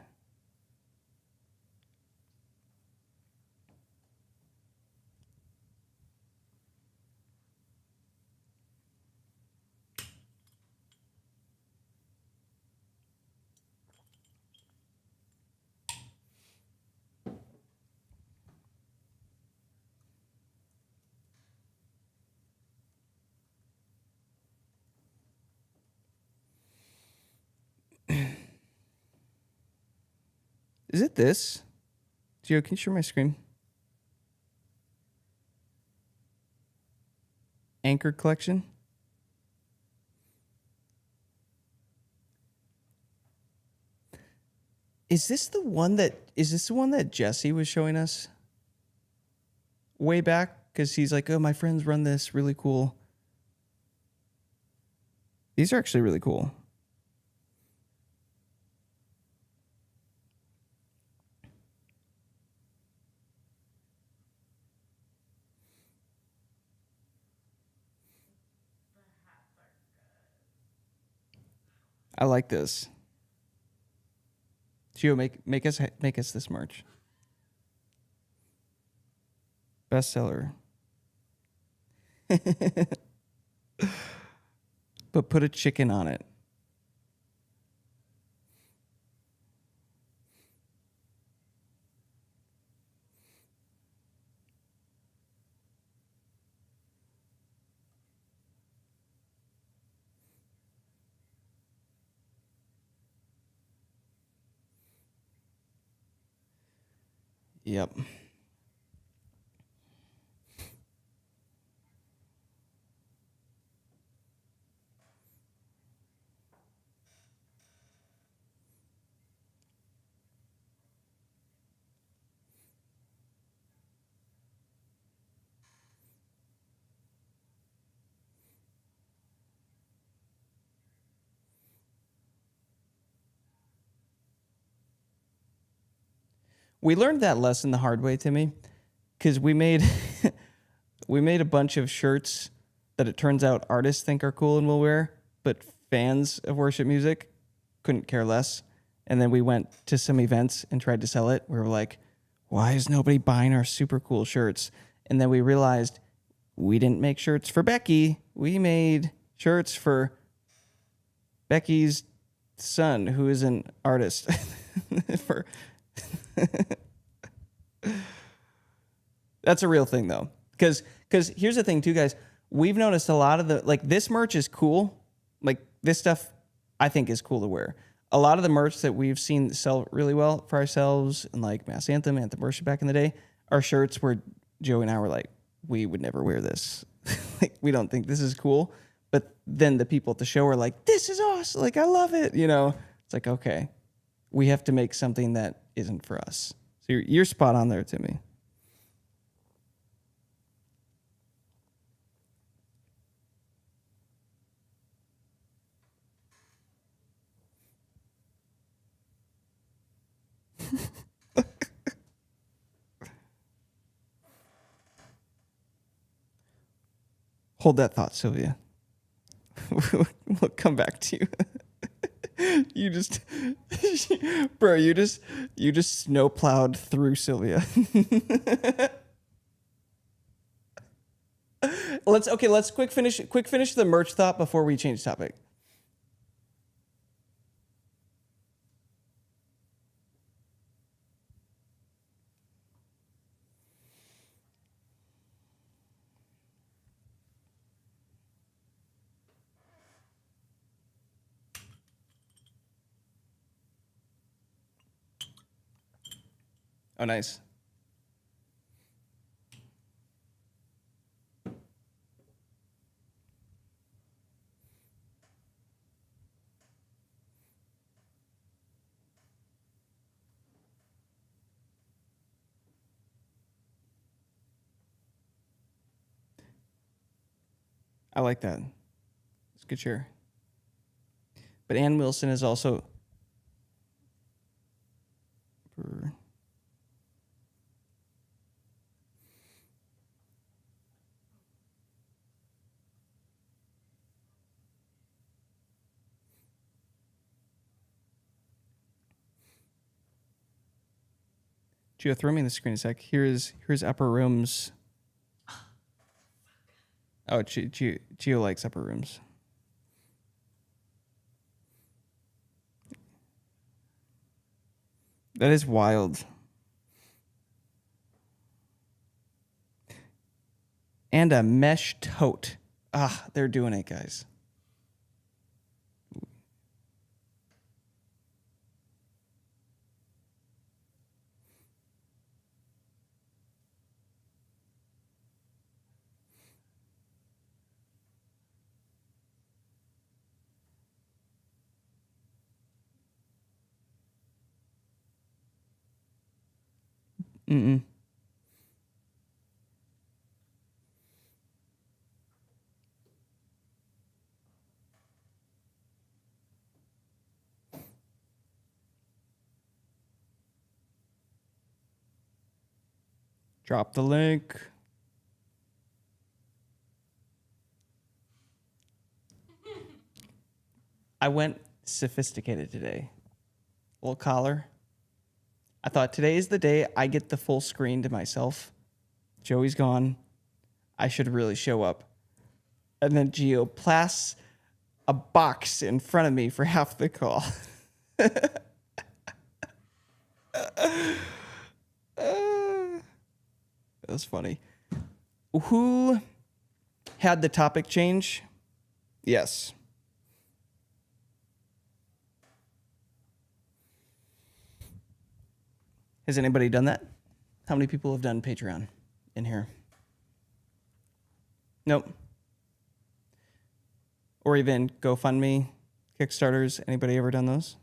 Is it this? Gio, can you share my screen? Anchor Collection. Is this the one that Jesse was showing us way back? Because he's like, oh, my friends run this really cool. These are actually really cool. I like this. Gio, make us this merch. Bestseller. But put a chicken on it. Yep. We learned that lesson the hard way, Timmy, because we made we made a bunch of shirts that it turns out artists think are cool and will wear, but fans of worship music couldn't care less. And then we went to some events and tried to sell it. We were like, why is nobody buying our super cool shirts? And then we realized we didn't make shirts for Becky. We made shirts for Becky's son, who is an artist. for That's a real thing, though. Because here's the thing, too, guys. We've noticed a lot of this merch is cool. Like, this stuff, I think, is cool to wear. A lot of the merch that we've seen sell really well for ourselves, and like Mass Anthem Worship back in the day, are shirts where Joey and I were like, we would never wear this. Like, we don't think this is cool. But then the people at the show are like, this is awesome. Like, I love it. It's like, okay, we have to make something that isn't for us. So you're spot on there, Timmy. Hold that thought, Sylvia. We'll come back to you. You just, bro, you just snowplowed through Sylvia. Let's quick finish the merch thought before we change topic. Oh, nice. I like that. It's a good share. But Ann Wilson is also. Gio, throw me in the screen a sec. Here's Upper Rooms. Oh, Gio likes Upper Rooms. That is wild. And a mesh tote. Ah, they're doing it, guys. Mm-mm. Drop the link. I went sophisticated today. Little collar. I thought today is the day I get the full screen to myself. Joey's gone. I should really show up. And then Gio plasts a box in front of me for half the call. That was funny. Who had the topic change? Yes. Has anybody done that? How many people have done Patreon in here? Nope. Or even GoFundMe, Kickstarters. Anybody ever done those?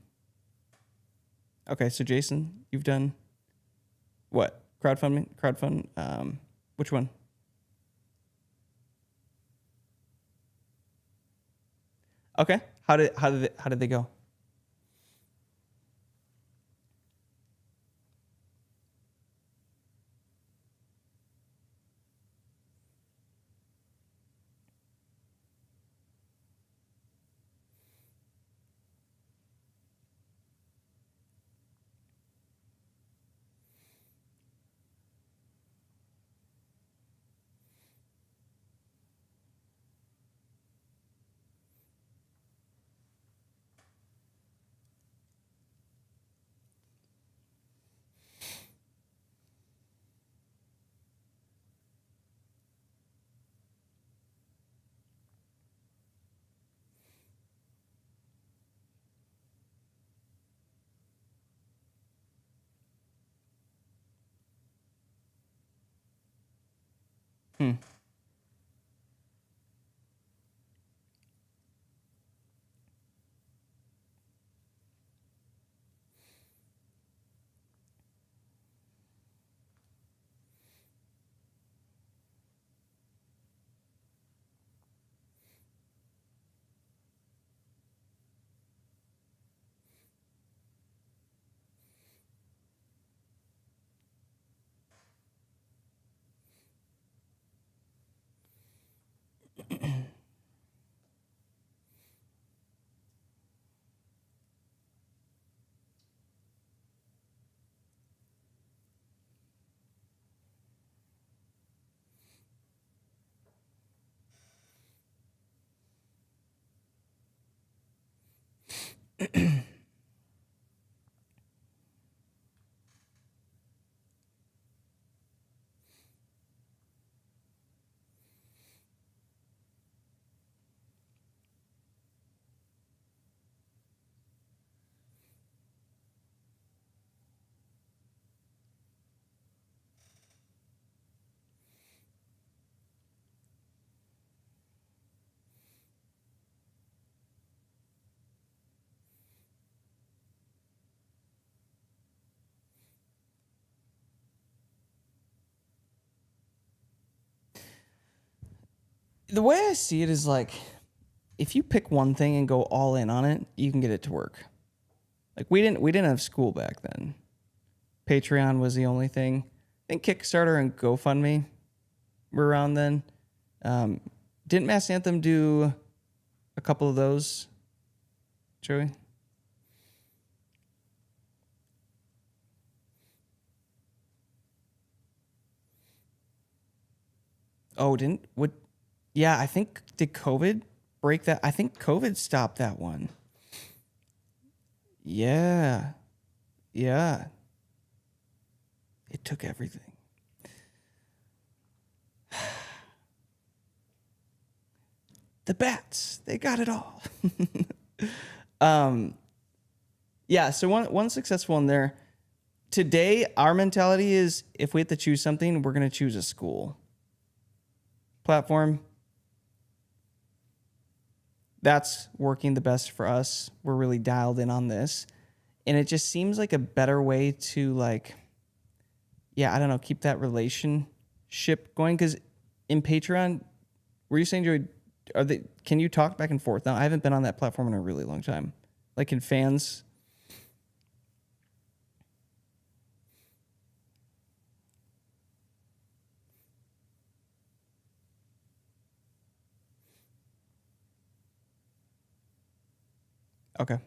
Okay, so Jason, you've done what? Crowdfund? Which one? Okay. How did they go? Hmm. The way I see it is like, if you pick one thing and go all in on it, you can get it to work. Like we didn't have school back then. Patreon was the only thing. I think Kickstarter and GoFundMe were around then. Didn't Mass Anthem do a couple of those, Joey? Oh, didn't would yeah, I think did COVID break that? I think COVID stopped that one. Yeah. Yeah. It took everything. The bats, they got it all. Yeah, so one successful one there. Today, our mentality is if we have to choose something, we're going to choose a school platform. That's working the best for us. We're really dialed in on this. And it just seems like a better way to yeah, I don't know, keep that relationship going. Because in Patreon, were you saying, Joey, can you talk back and forth? Now, I haven't been on that platform in a really long time. Like, can fans? Okay.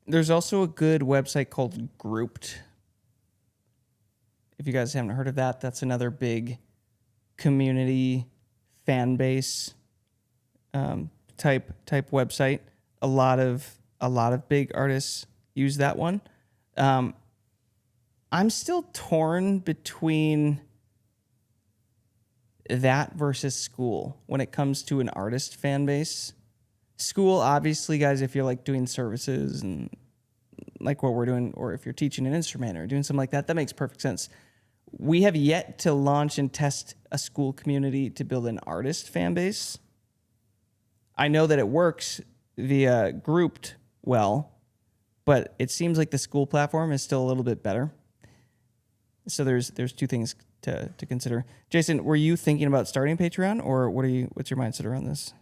There's also a good website called Grouped. If you guys haven't heard of that, that's another big community fan base type website. A lot of big artists use that one. I'm still torn between that versus School when it comes to an artist fan base. School, obviously, guys, if you're like doing services and like what we're doing, or if you're teaching an instrument or doing something like that, that makes perfect sense. We have yet to launch and test a School community to build an artist fan base. I know that it works via Grouped well, but it seems like the School platform is still a little bit better. So there's two things to consider. Jason, were you thinking about starting Patreon, or what's your mindset around this?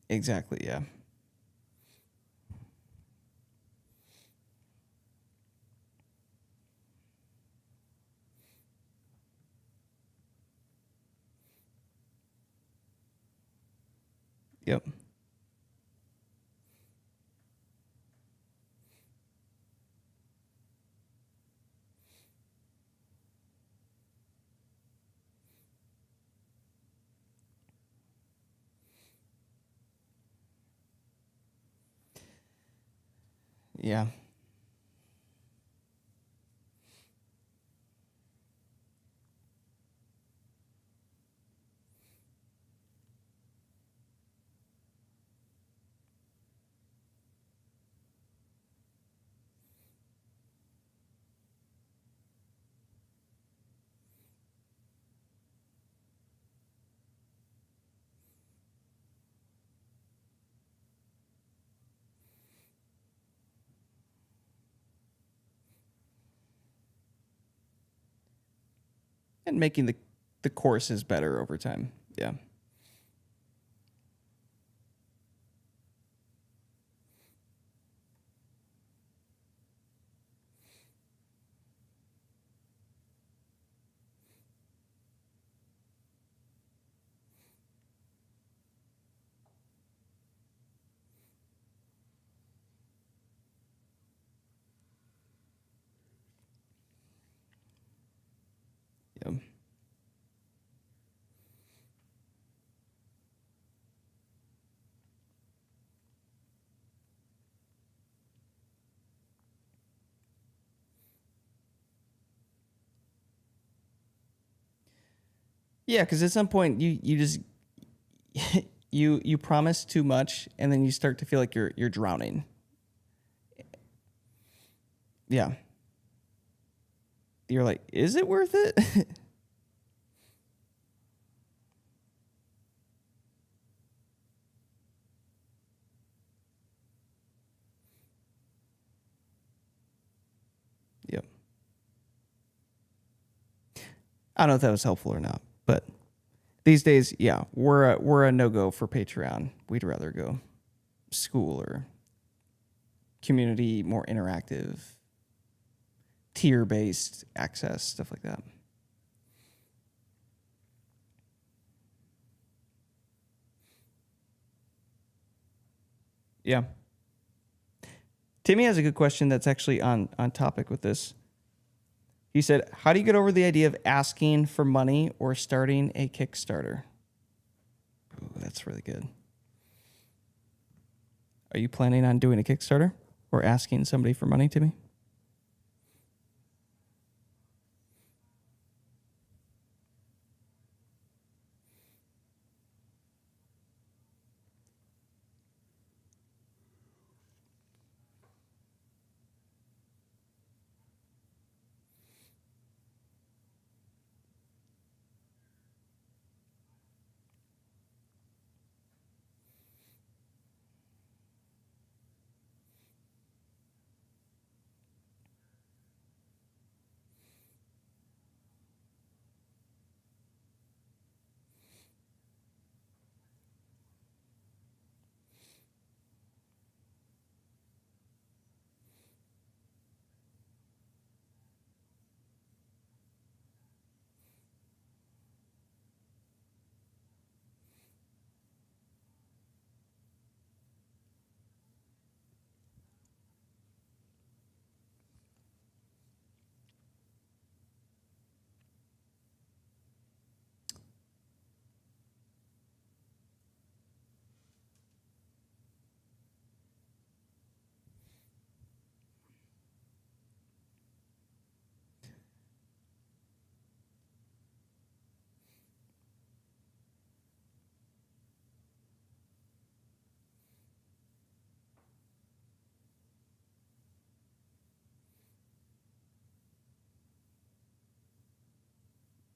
Exactly, yeah. Yep. Yeah. And making the courses better over time. Yeah. Yep. Yeah, because at some point you just you promise too much, and then you start to feel like you're drowning. Yeah. You're like, is it worth it? I don't know if that was helpful or not, but these days, yeah, we're a no-go for Patreon. We'd rather go school or community, more interactive, tier-based access, stuff like that. Yeah. Timmy has a good question that's actually on topic with this. He said, how do you get over the idea of asking for money or starting a Kickstarter? Ooh, that's really good. Are you planning on doing a Kickstarter or asking somebody for money, Timmy?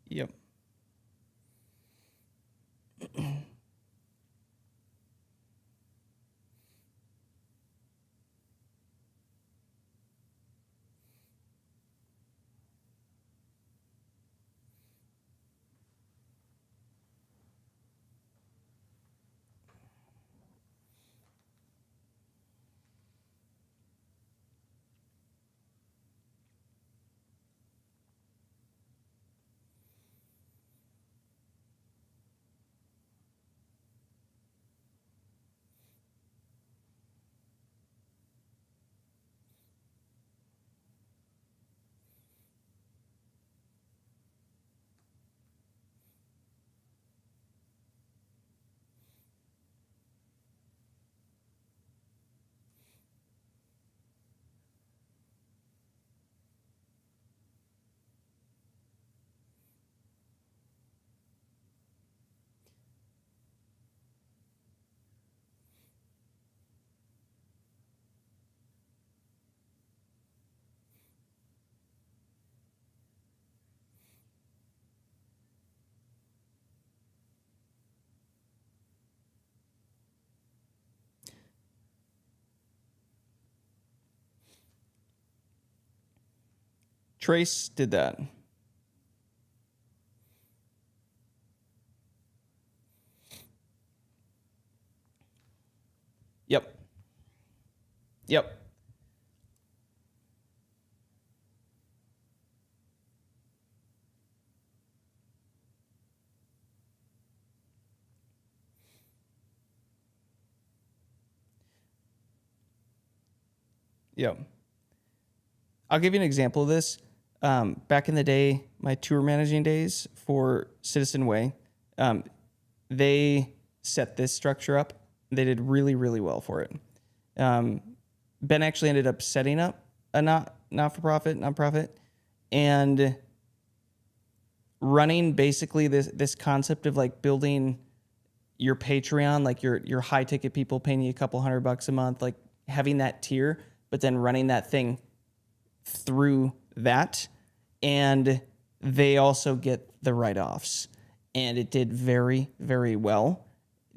Yep. Trace did that. Yep. Yep. Yep. I'll give you an example of this. Back in the day, my tour managing days for Citizen Way, they set this structure up. They did really, really well for it. Ben actually ended up setting up a not-for-profit, nonprofit, and running basically this concept of like building your Patreon, like your high ticket people paying you a couple $100 a month, like having that tier, but then running that thing through that. And they also get the write-offs. And it did very, very well.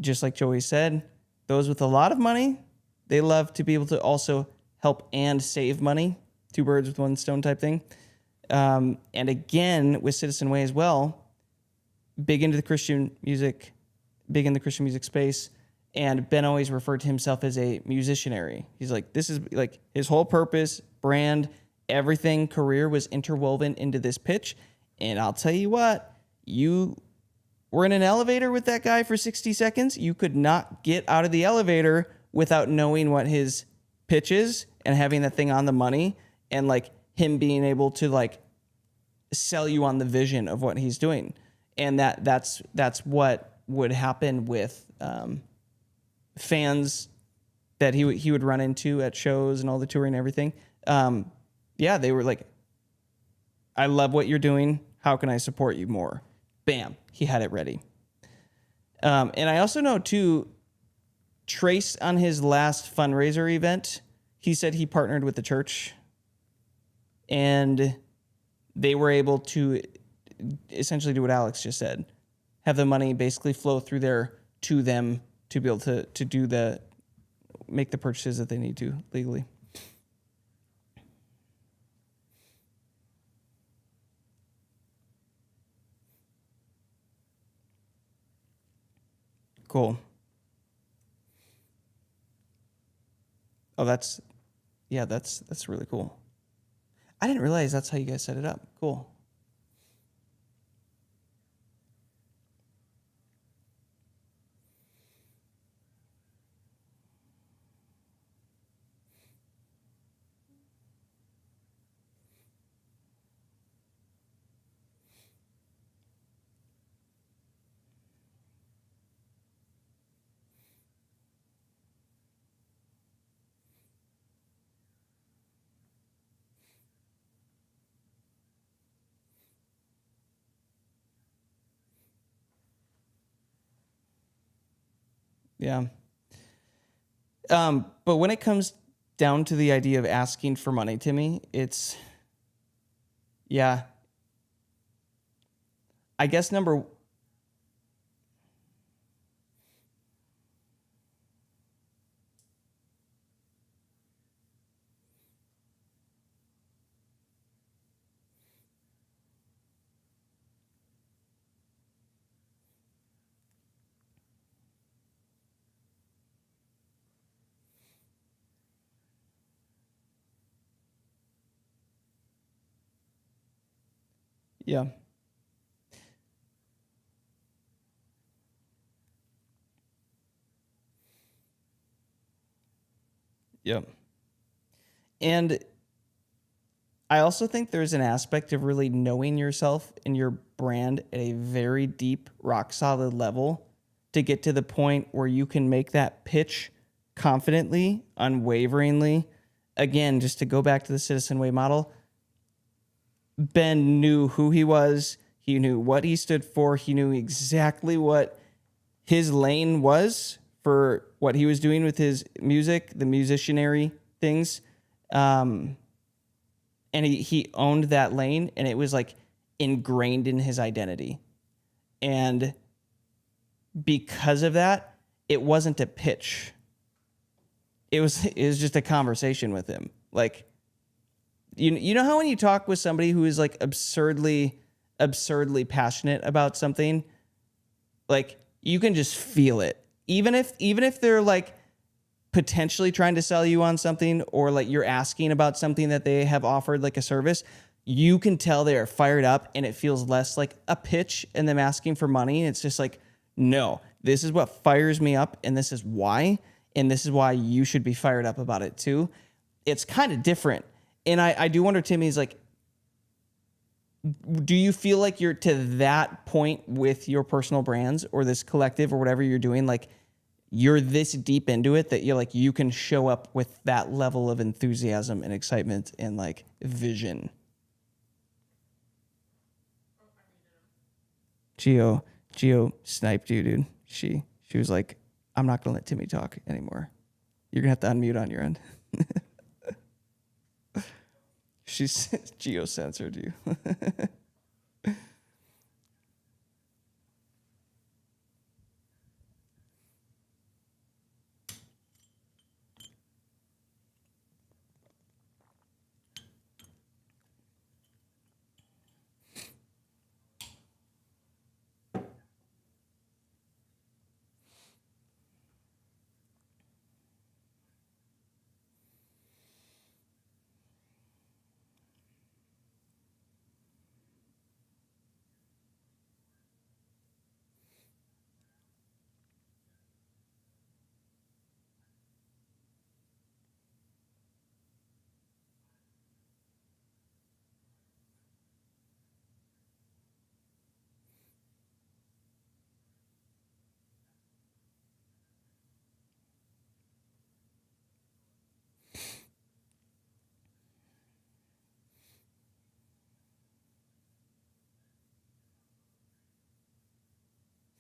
Just like Joey said, those with a lot of money, they love to be able to also help and save money. Two birds with one stone type thing. And again, with Citizen Way as well, big into the Christian music, big in the Christian music space. And Ben always referred to himself as a musicianary. He's like, this is like his whole purpose, brand, everything, career was interwoven into this pitch. And I'll tell you what, you were in an elevator with that guy for 60 seconds. You could not get out of the elevator without knowing what his pitch is and having that thing on the money and like him being able to like sell you on the vision of what he's doing. And that's what would happen with fans that he would run into at shows and all the touring and everything. Yeah, they were like, I love what you're doing. How can I support you more? Bam, he had it ready. And I also know too, Trace on his last fundraiser event, he said he partnered with the church and they were able to essentially do what Alex just said, have the money basically flow through there to them to be able to make the purchases that they need to legally. Cool. Oh, that's really cool. I didn't realize that's how you guys set it up. Cool. Yeah. But when it comes down to the idea of asking for money, Timmy, it's, yeah. I guess yeah. Yep. And I also think there's an aspect of really knowing yourself and your brand at a very deep, rock solid level to get to the point where you can make that pitch confidently, unwaveringly. Again, just to go back to the Citizen Way model, Ben knew who he was. He knew what he stood for. He knew exactly what his lane was for what he was doing with his music, the musicianary things. And he owned that lane, and it was like ingrained in his identity. And because of that, it wasn't a pitch. It was just a conversation with him. Like, you know how when you talk with somebody who is like absurdly passionate about something, like you can just feel it. Even if they're like potentially trying to sell you on something, or like you're asking about something that they have offered, like a service, you can tell they are fired up, and it feels less like a pitch and them asking for money. It's just like, no, this is what fires me up, and this is why, and this is why you should be fired up about it too. It's kind of different. And I do wonder, Timmy's like, do you feel like you're to that point with your personal brands or this collective or whatever you're doing? Like, you're this deep into it that you're like, you can show up with that level of enthusiasm and excitement and like vision. Gio sniped you, dude. She was like, I'm not gonna let Timmy talk anymore. You're gonna have to unmute on your end. She's Gio censored you.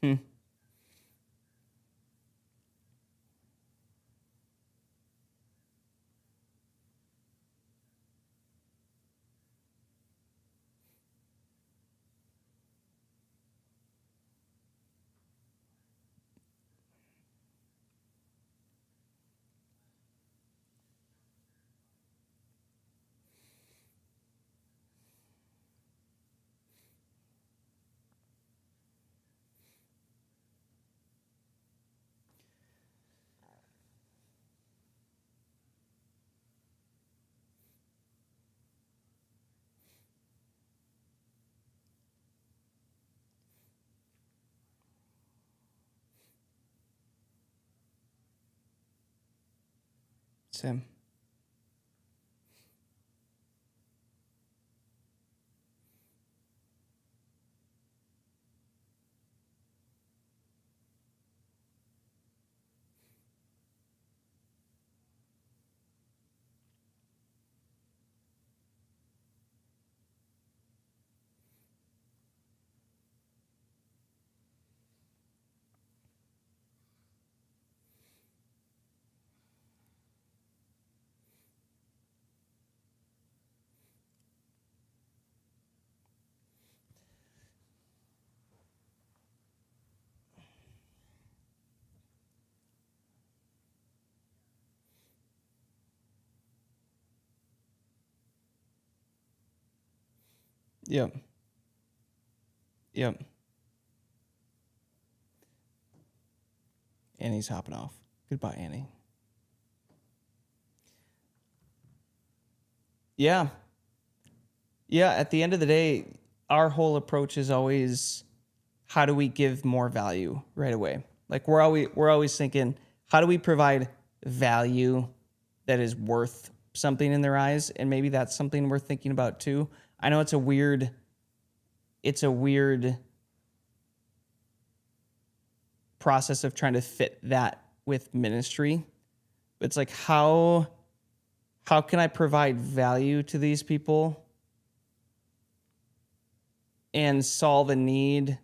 Hmm. Same. Yep. Yep. Annie's hopping off. Goodbye, Annie. Yeah. Yeah. At the end of the day, our whole approach is always how do we give more value right away? Like we're always thinking, how do we provide value that is worth something in their eyes? And maybe that's something we're thinking about too. I know it's a weird process of trying to fit that with ministry. It's like how can I provide value to these people and solve a need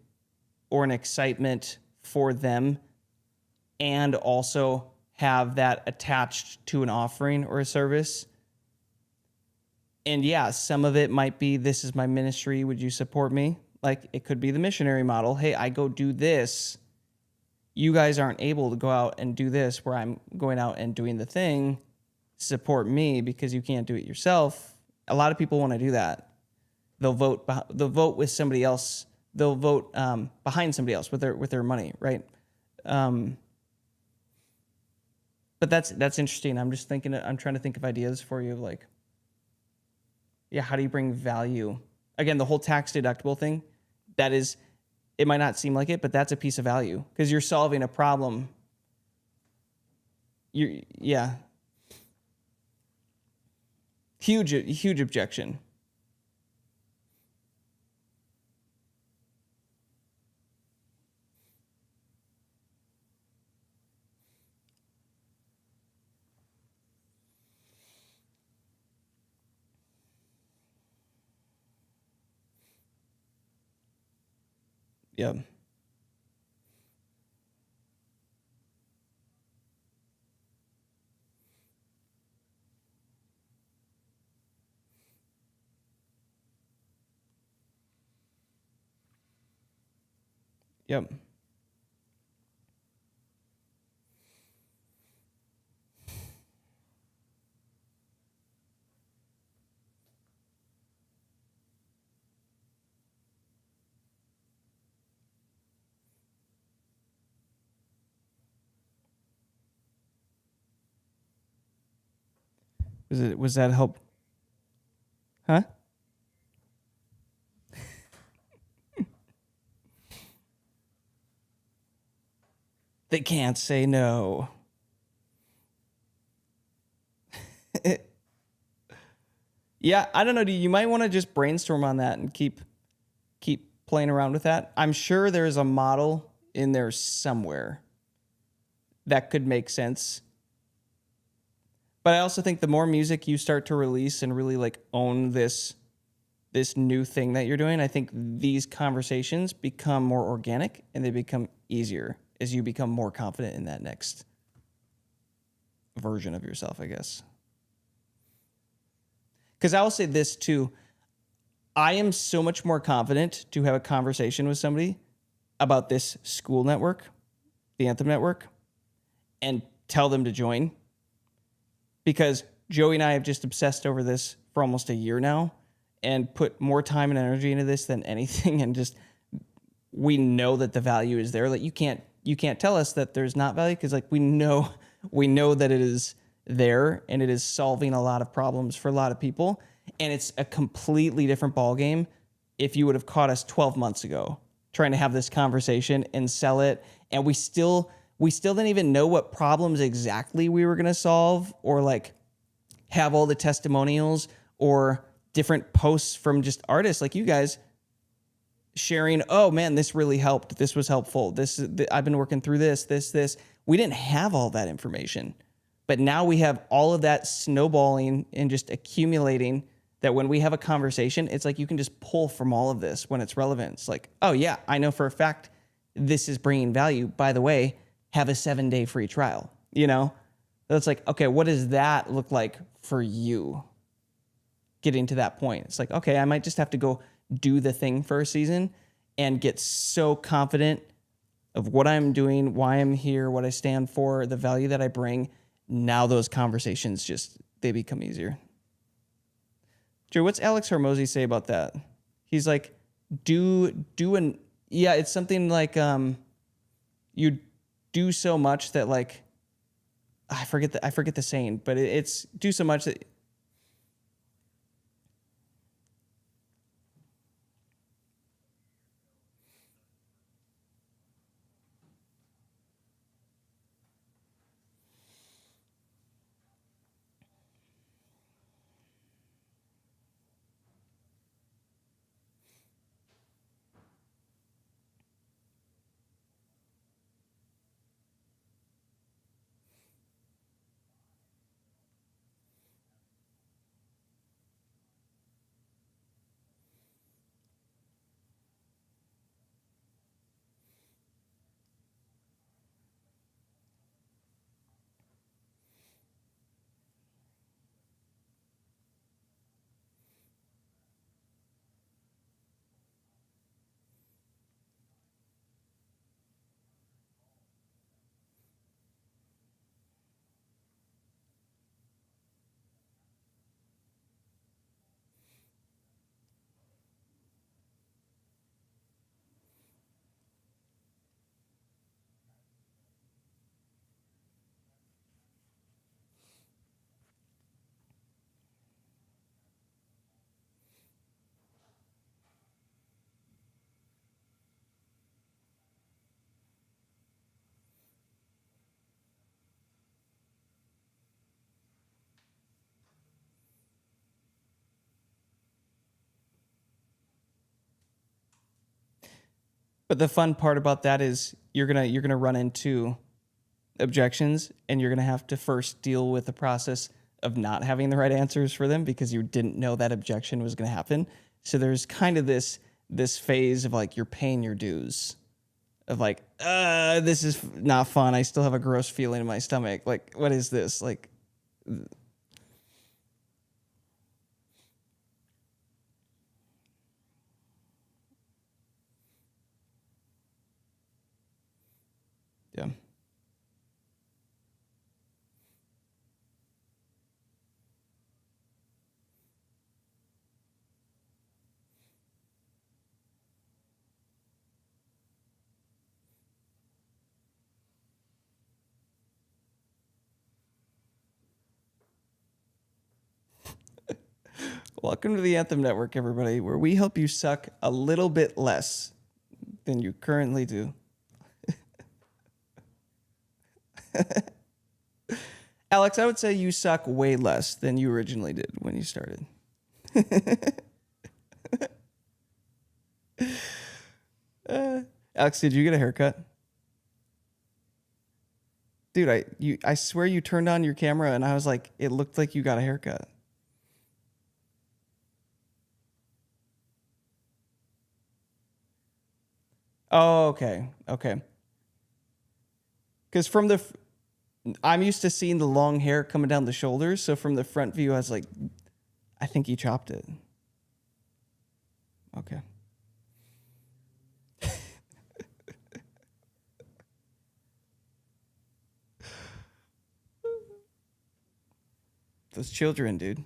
or an excitement for them and also have that attached to an offering or a service? And yeah, some of it might be, this is my ministry, would you support me? Like it could be the missionary model. Hey, I go do this. You guys aren't able to go out and do this where I'm going out and doing the thing. Support me because you can't do it yourself. A lot of people want to do that. They'll vote with somebody else. They'll vote behind somebody else with their money, right? Um, but that's interesting. I'm just thinking. I'm trying to think of ideas for you of like, yeah, how do you bring value? Again, the whole tax deductible thing. That is, it might not seem like it, but that's a piece of value because you're solving a problem. Yeah, huge objection. Yep. Yep. Was that help? Huh? They can't say no. Yeah, I don't know. You might want to just brainstorm on that and keep playing around with that. I'm sure there's a model in there somewhere that could make sense. But I also think the more music you start to release and really like own this this new thing that you're doing, I think these conversations become more organic and they become easier as you become more confident in that next version of yourself, I guess. Because I will say this too. I am so much more confident to have a conversation with somebody about this school network, the Anthem network, and tell them to join. Because Joey and I have just obsessed over this for almost a year now and put more time and energy into this than anything. And just, we know that the value is there. Like you can't tell us that there's not value, because like we know that it is there and it is solving a lot of problems for a lot of people. And it's a completely different ballgame if you would have caught us 12 months ago trying to have this conversation and sell it. And we still didn't even know what problems exactly we were going to solve, or like have all the testimonials or different posts from just artists like you guys sharing, oh man, this really helped. This was helpful. I've been working through this. We didn't have all that information, but now we have all of that snowballing and just accumulating, that when we have a conversation, it's like you can just pull from all of this when it's relevant. It's like, oh yeah, I know for a fact this is bringing value. By the way, have a 7-day free trial, you know? That's like, okay, what does that look like for you getting to that point? It's like, okay, I might just have to go do the thing for a season and get so confident of what I'm doing, why I'm here, what I stand for, the value that I bring. Now those conversations they become easier. Joe, what's Alex Hormozy say about that? He's like, it's something like, you do so much that like, I forget the saying, but it's do so much that. But the fun part about that is you're gonna run into objections, and you're gonna have to first deal with the process of not having the right answers for them because you didn't know that objection was gonna happen. So there's kind of this phase of like you're paying your dues, of like, this is not fun. I still have a gross feeling in my stomach. Like, what is this? Like, yeah. Welcome to the Anthem Network, everybody, where we help you suck a little bit less than you currently do. Alex, I would say you suck way less than you originally did when you started. Alex, did you get a haircut? Dude, I swear you turned on your camera and I was like, it looked like you got a haircut. Oh, okay. Okay. Because from I'm used to seeing the long hair coming down the shoulders. So from the front view, I was like, I think he chopped it. Okay. Those children, dude.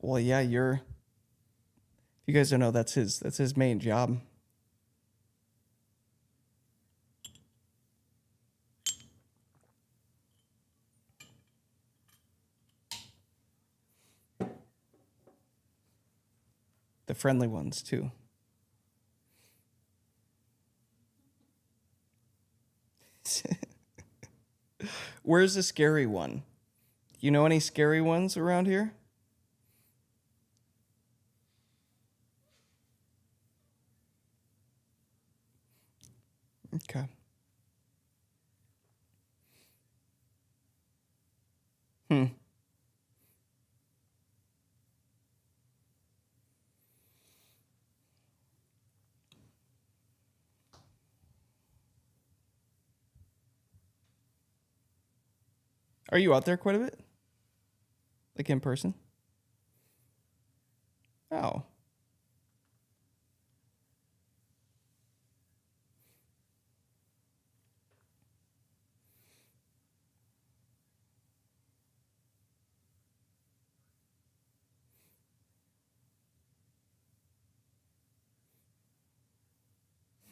Well, yeah, if you guys don't know, that's his main job. The friendly ones too. Where's the scary one? You know any scary ones around here? Okay. Hmm. Are you out there quite a bit? Like in person? Oh.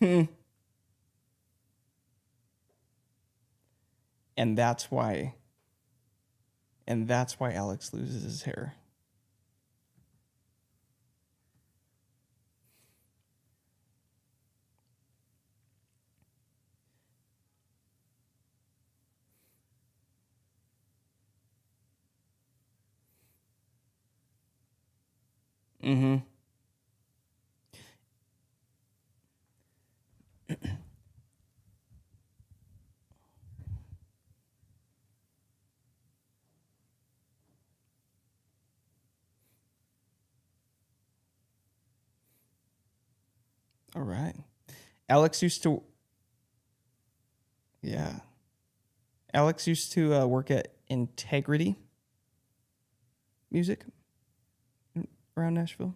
Hmm. And that's why. And that's why Alex loses his hair. Mm-hmm. All right. Alex used to. Yeah. Alex used to work at Integrity Music around Nashville.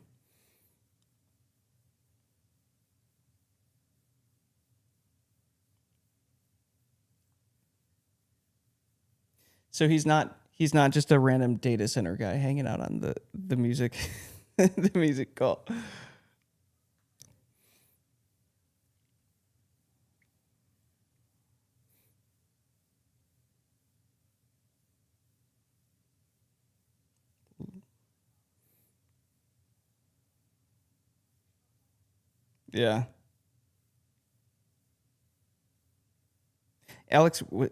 So he's not just a random data center guy hanging out on the music the music call. Yeah.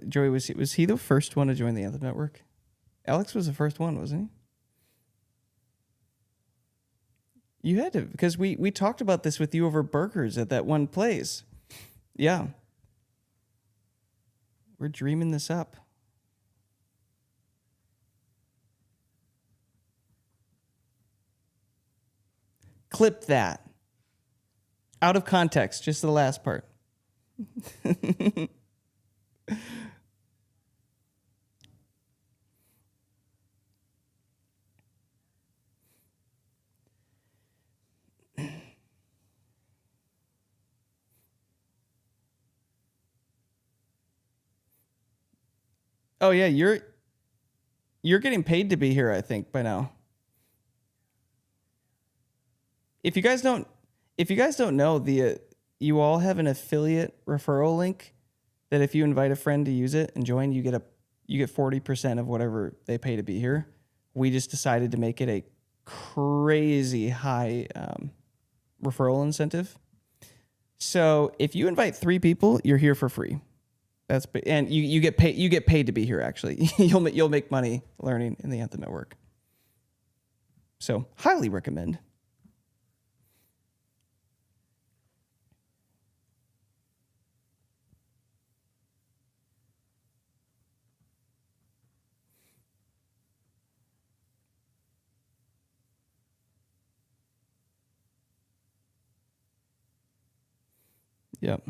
Joey, was he the first one to join the Anthem Network? Alex was the first one, wasn't he? You had to, because we talked about this with you over burgers at that one place. Yeah. We're dreaming this up. Clip that. Out of context, just the last part. Oh yeah, you're getting paid to be here, I think, by now. If you guys don't if you guys don't know, the you all have an affiliate referral link that if you invite a friend to use it and join, you get 40% of whatever they pay to be here. We just decided to make it a crazy high referral incentive. So if you invite 3 people, you're here for free. And you get paid to be here. Actually, you'll make money learning in the Anthem Network. So highly recommend. Yep.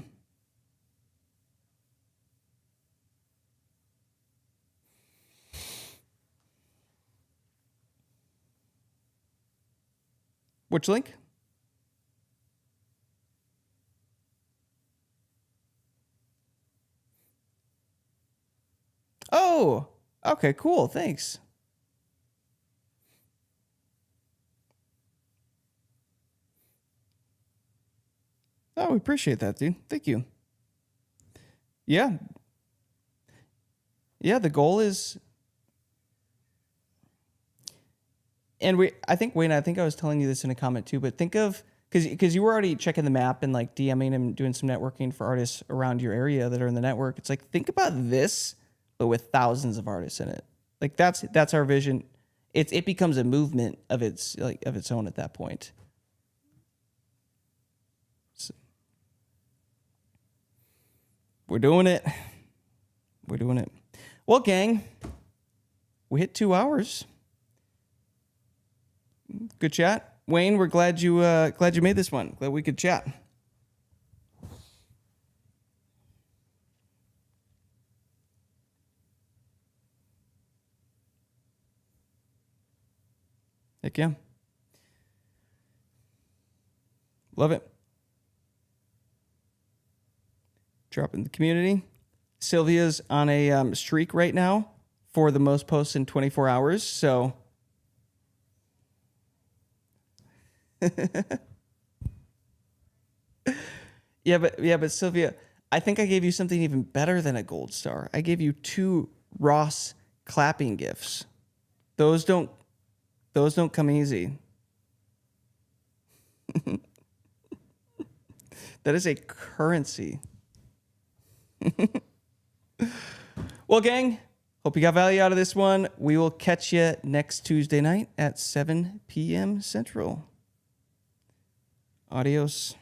Which link? Oh, okay, cool. Thanks. Oh, we appreciate that, dude. Thank you. Yeah. Yeah, the goal is, and I think, Wayne, I think I was telling you this in a comment too, but think of, because you were already checking the map and like DMing and doing some networking for artists around your area that are in the network. It's like, think about this, but with thousands of artists in it. Like that's our vision. It becomes a movement of its own at that point. So, we're doing it. We're doing it. Well, gang, we hit 2 hours. Good chat, Wayne. We're glad you made this one. Glad we could chat. Heck yeah. Love it. Drop in the community. Sylvia's on a streak right now for the most posts in 24 hours. So yeah, but Sylvia, I think I gave you something even better than a gold star. I gave you 2 Ross clapping gifts. Those don't come easy. That is a currency. Well, gang, hope you got value out of this one. We will catch you next Tuesday night at 7 p.m. Central. Adios.